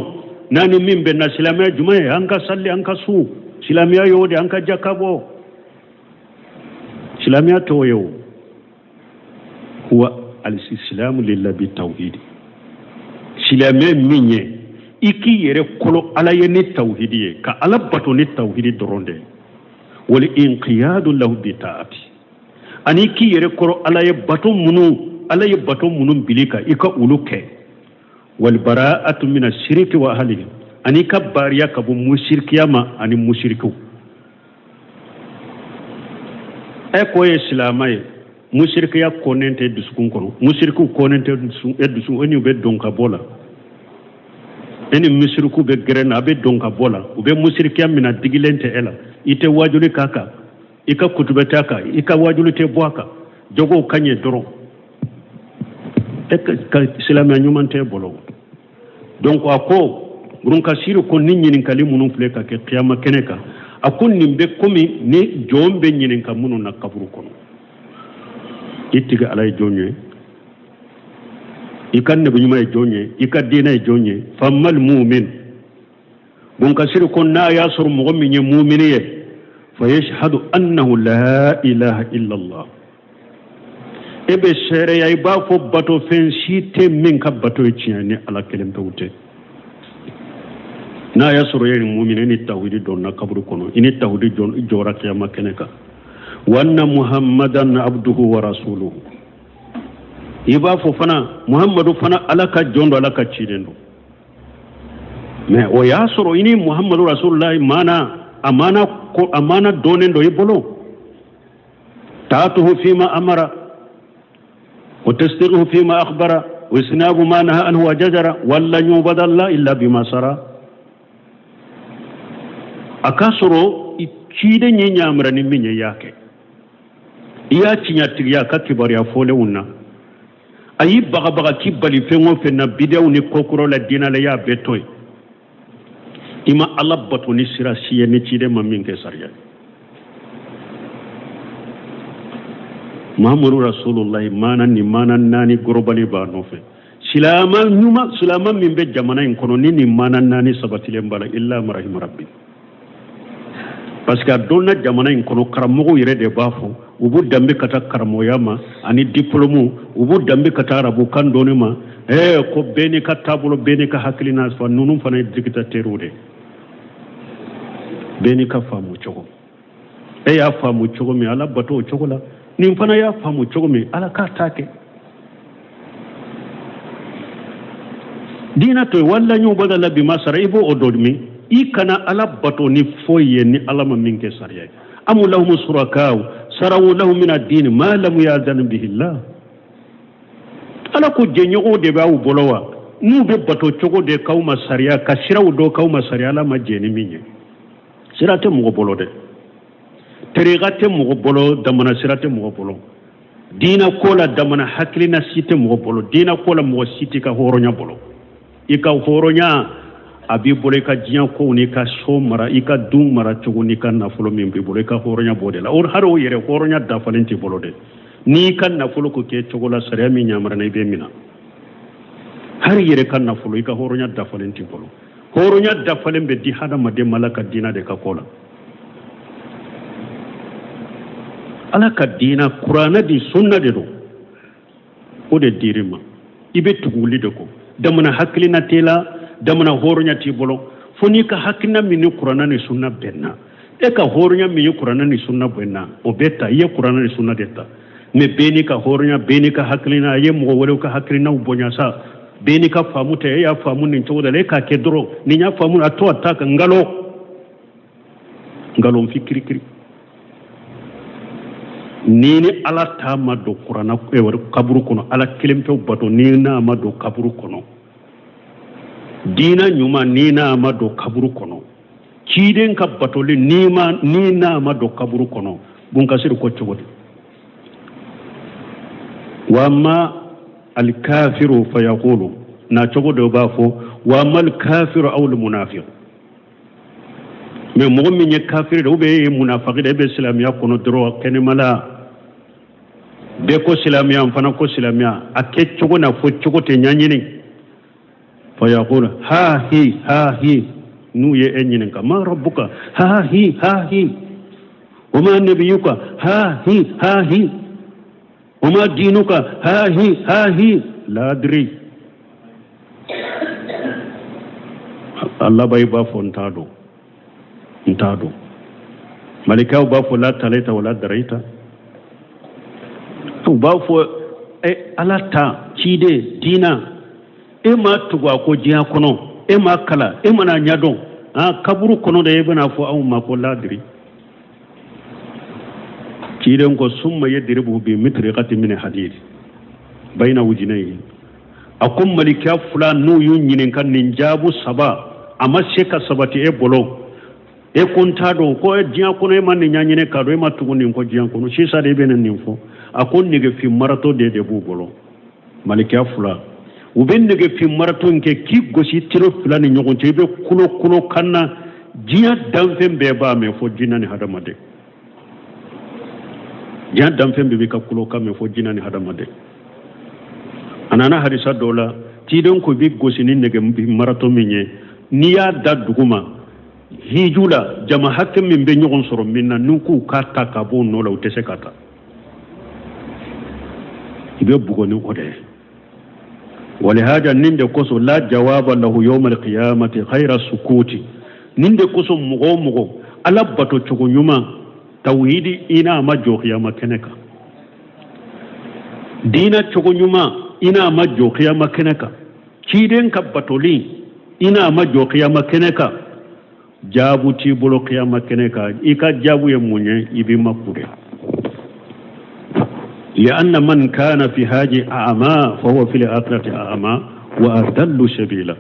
ناني مين بنا سلامية جمعي أنكا سالي أنكا سو. سلامية يودي أنكا جاكابو. سلامية تويو. هو al-islamu lillahi bitawhid silame minye iki yere kolo ala ye ni tawhidiye ka ala bato ni tawhidi doronde wal inqiyadu lahu bi ta'ati ani ki yere kolo ala ye bato munu bilika ika uluke wal bara'atu min ash-shirki wa ahlihi ani ka bariya ka bu mushrikiyama ani mushriku e ko islamaye musirkiya konente dusukun kono musirku konente dusu eni be donka bola eni musirku be grena be donka bola ube musirkiya mina digilente ela ite wajuli kaka ika kutubetaka ika wajuli te boaka jogo kanye doro ka islamia nyumante bolo donc ako grunka siru ko ninyi kali munun fleka ke qiyama keneka akun nimbe komi ni jombe nyinin ka munun na kaburu kono ittiga alay jonye ikan ne bunyuma e jonye ikadina e jonye famal mu'min bun kasir kon na yasur mu'min mu'miniye fa yashhadu annahu la ilaha illa allah ebe sere yay ba fo bato fen shite min ka bato ciani ala kelem tawte na yasur yay mu'min ni tawhid don na kabru kono ini tawhid jon jora kiyama keneka وأن محمدا عبده ورسوله يبا فنا محمد فنا على كجون على كتشيدن ما وياسر إني محمد رسول الله مانا أمانة دونن دو يبلو تعاته فيما أمر وتصدقه فيما أخبر وإسناب ما نهى عنه وجزر ولا يعبد الله إلا بما سرى أكاسرو كيدن ينامرني من ياكي iya cinya tiya ka kibari afole unna ayi baga kibali fengo fenna bidew ni kokoro la dina la ya betoy ima Allah batu ni sira siye ni cide mamin ke sariya Muhammadu Rasulullah manan nani gorobali ba nofe silama min be jamana in kono ni manan nani sabatile mbala illa marahim rabbi parce que donna jamana in kono karamogo yere de bafo ubu dambe kata karamoyama ani diplôme ubu dambe kata arabu kan donema ko beni ka tabulo beni ka haklina fa nunum fana dikita terude beni ka famu chogo ya famu chogo mi ala bato chogo la nim fana ya famu chogo mi ala ka take dina to walla nyu badala bi masara ibo ododmi ikana ala bato ni foye ni alama minke sariya amu lahum surakaw sarawu lahum min ad-din ma lam ya'zan bihi Allah ala ko jenyo de bawu bolowa nu be bato chogo de kawma sariya ka sirawu do kawma sariya la ma jeni minye sirate mu bolo de terigate mo bolo damana sirate mo bolo dina kola damana haklina site mo bolo dina kola mo site ka horonya bolo ika horonya abi bolo ka jian ko ni ka somara ika dum mara chuguni kan na fulo min bi bolo ka horonya bodela or haro yere horonya da falenti bolo de ni kan na fulo ko ke chugola sare mi nyamara na be mina har yere kan na fulo ika horonya da falenti bolo horonya da falen be di hada made malaka dina de ka kola ala ka dina qur'ana di sunna de do o de dirima ibe tuguli de ko damana haklina tela damana horonya ti bolo foni ka hakina mini qur'ana ni sunna benna e ka horonya mini qur'ana ni sunna benna o beta ye qur'ana ni sunna deta me beni ka horonya beni ka haklina ye mo wole ka haklina ubonya sa beni ka famu te ya famu ni to le ka kedro ni nya famu ato ataka ngalo fikri kiri nini ala tama do qur'ana e war kaburu kono ala kelempe bato ni na ma do kaburu kono dina nyuma ni na ma do kaburu kono kiden ka bato le ni na ma do kaburu kono bun kasir ko chogodi wa ma al kafiru fa yaqulu na chogodo ba fo wa mal kafiru aw al munafiq me mo mi nye kafir do be munafiq de be islamiya kono dro kenimala be ko silamiya fana ko silamiya ake chogo na fo chogo te nyanyini fa yaqul ha hi nu ye enyinin ka ma rabbuka ha hi wa ma nabiyuka ha hi wa ma dinuka ha hi la adri Allah bai ba fo ntado malika ba fo la talaita wala daraita to ba fo alata cide dina ma tugwa ko jiya kono ma kala mana nyado kaburu kono da yebana fo aw ma ko ladri cide ko summa yadribu bi mitriqati min hadid baina wujinayhi akum malika fulan nu yunyinin kan ninjabu saba amma sheka sabati bolo kontado ko jiya kono man nyanyine kado ma tuguni ko jiya kono shi sa de benen ninfo akon nege fi marato de bugolo malika fula uben nege fi marato nke ki gosi tiro fula ni nyogon tebe kulo kanna jiya damfen be ba me fo jinani hadamade jiya damfen be ka kulo kam me fo jinani hadamade anana hadisa dola tidon ko bi gosi ni nege fi marato minye niya daduguma hijula jama hakem min be nyogon soro minna nuku kata kabo no la utese kata ibe bugoni ode ولهذا نند كوسو لا جواب له يوم القيامه خير السكوت نند كوسو مغو alabbato chogo nyuma tawhidi ina majo qiyama keneka dina chogo nyuma ina majo qiyama keneka kiden kabbatoli ina majo qiyama keneka jabu ti bolo qiyama keneka ika jabu ye munye ibi makude لأن من كان في هذه أعمى فهو في الآخرة أعمى وأضل سبيلا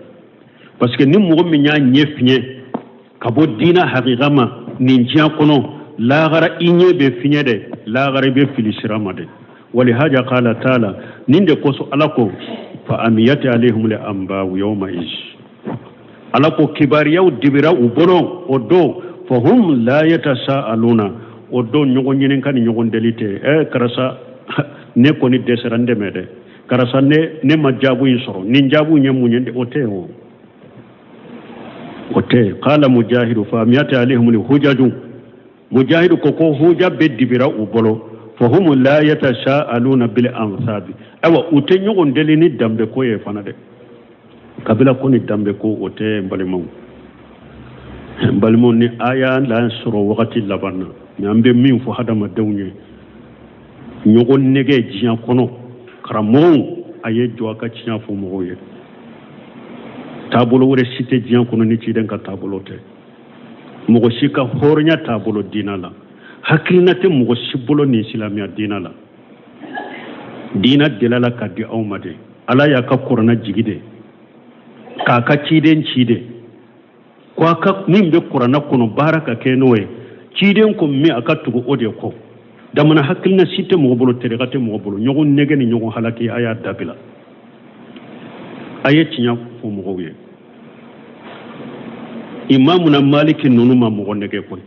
parce que ni mo mi nya nyefnye kabo dina haqiqa ma ninja kono la gara inye be finyede la gara be filisramade ولهذا قال تعالى ninde koso alako fa amiyati alaihim li amba yawma ish alako kibariya dibira ubono odo fa hum la yatasaaluna odo nyogo nyinen kan nyogo delite karasa ne ko ni deserande mede karasa ne majabu insoro ni jabu nyamunyende oteo qala mujahidu fa amiyati alaihim li hujaju mujahidu ko huja be dibira ubolo fa hum la yatasaaluna bil ansabi awa ute nyogo delini dambe ko e fanade kabila ko ni dambe ko ote mbalimon ni aya la suro wakati labanna nyambe min fo hadama dewnye nyogo nege jian kono karamo aye joaka chian fo moye tabulo wore cité jian kono ni ci den ka tabulo te mogo shika hornya tabulo dinala haklinate mogo shibulo ni islamia dinala dina delala kaddi awmade ala ya ka qur'ana jigide ka ciden cide kwa ka nimbe qur'ana kono baraka kenowe ciden ko me aka tugu ode ko damana hakkilna sitte mo bolo terigate mo bolo nyogo nege ni nyogo halaki aya dabila aye tinya fo mo wiye imamuna maliki nunuma mo nege ko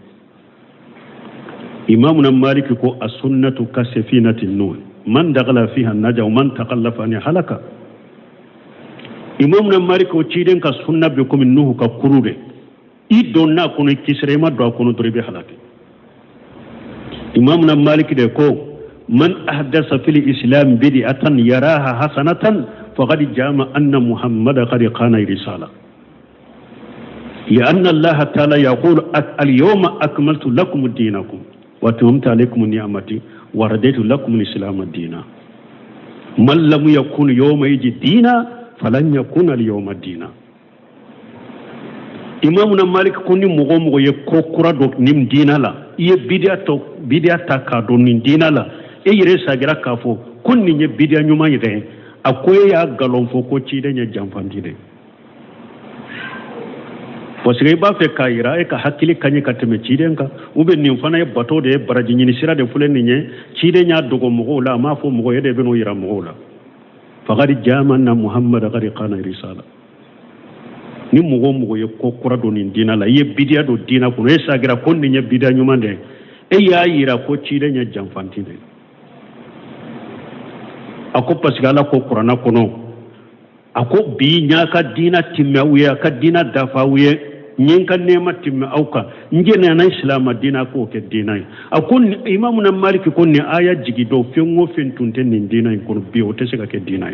imamuna maliki ko as-sunnatu kasafinatin nuh man dagala fiha naja wa man taqallafa an halaka imamuna maliki ko ciden ka sunna be ko min nuh ka kurude i donna kono kisrema do kono doribe halaki imamuna maliki de ko man ahdasa fil islam bid'atan yaraha hasanatan faqad jama anna muhammada qad qana risala لأن الله تعالى يقول اليوم أكملت لكم دينكم وأتممت عليكم نعمتي ورديت لكم الإسلام دينا من لم يكن يوم يجي دينا فلن يكون اليوم دينا إمامنا مالك كوني مغوم يكوكرا دوك نيم دينا لا بديا تاكا دون دينا لا يرسا غيرا كافو كوني بديا نيوما يدين أكوية يا غالون فوكو تشيدين يجامفان ديدين parce que ba fe kayira e ka hakili kanye kateme ciden ka ube nim fana e bato de baraji nyini sira de fulen ni nye cide nya dogo mo la ma fo mo yede beno yira mo la faqad jamanna muhammad qad qana risala ni mo ye ko kura do ni dina la ye bidia do dina ko e sagira kon ni nye bidia nyumande e ya yira ko cide nya jamfantide ako parce que ala ko qur'ana kono ako bi nya ka dina timmawiya ka dina dafawiya nyenka nema timme auka njene na islam dina ko ke dina akon imamu na maliki ko ni aya jigido fengo fentunte ni dina ko bi o tese ka ke dina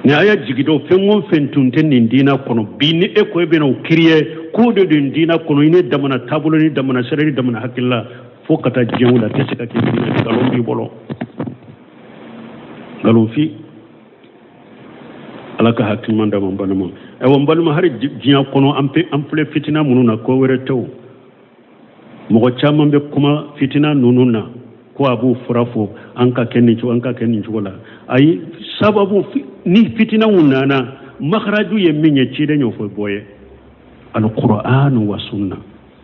ni aya jigido fengo fentunte ni dina ko bi ni e ko be no kriye ko de dina ko ni damana tabulo ni damana sere ni damana hakilla fo kata jewla tese ka ke dina galon bi bolo galon fi alaka hakilman da man banama e won balma har jiya kono ample fitina mununa ko were taw mo chama be kuma fitina nununa ko abu furafo anka kenni wala ay sababu ni fitina munana makhraju yeminye cide nyo fo boye alquran wa sunna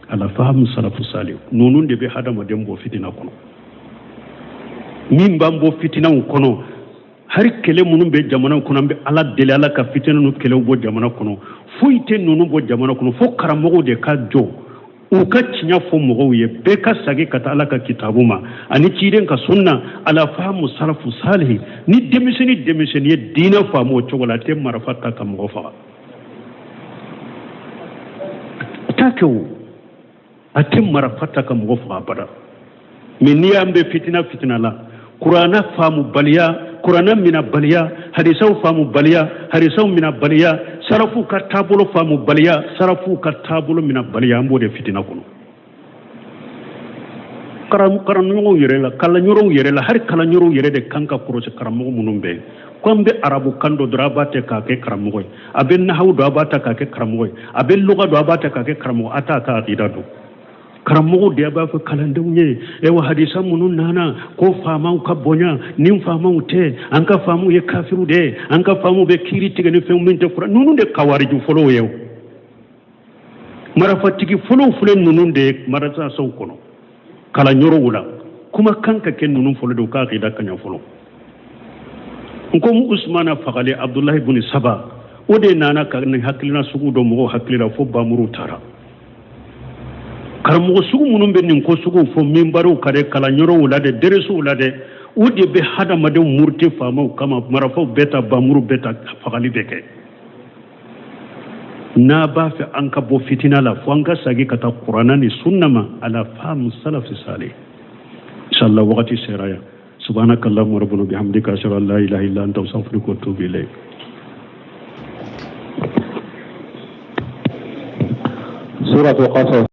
ala fahmu salafu salih nunun de be hadama dembo fitina kono min bambo fitina kono har kele munun be jamana kono be ala dele ala ka fitina no kele bo jamana kono fuite nunu bo jamana kono fo karamogo de ka jo u ka tinya fo mogo ye be ka sage kata ala ka kitabuma ani ciden ka sunna ala fahamu salafu salih ni demiseni ye dina famo chogola te marafata ka mogo fa takewu atem marafata ka mogo fa bada men ni ambe fitina la qur'ana famu baliya qur'ana mina baliya hadisaw famu baliya hadisaw mina baliya sarafu ka tabulo famu baliya sarafu ka tabulo mina baliya ambo de fitina kono karam nyoro yere la kala nyoro yere la har kala nyoro yere de kanka kurose karamo munumbe kombe arabu kando drabate ka ke karamo aben nahwu do abata ka ke karamo aben lugha do abata ka ke karamo ata ka aqidatu karamogo de ba fa kalandaw nye e wa hadisa munun nana ko fama ka bonya nim fama ute an ka famu ye kafiru de an ka famu be kiri tigani fe min te qur'an nunun de kawariju folo yew mara fatigi folo fulen nunun de marasa saw kono kala nyoro wula kuma kanka ken nunun folo do ka qida kanya folo ngom usmana faqali abdullah ibn saba ode nana ka ne haklina sugu do mo haklina fo ba muru tara karamogo sugu munun be nin ko sugu fo mimbaru kare kala nyoro wula de deresu wula de udi be hada made murti fama kama marafo beta bamuru beta fagali beke na ba fi an ka bo fitina la fo an ka sagi kata qur'ana ni sunnama ala fahmu salaf salih inshallah waqti siraya subhanakallahumma rabbuna bihamdika ashhadu an la ilaha illa anta astaghfiruka wa atubu ilayk سورة قصص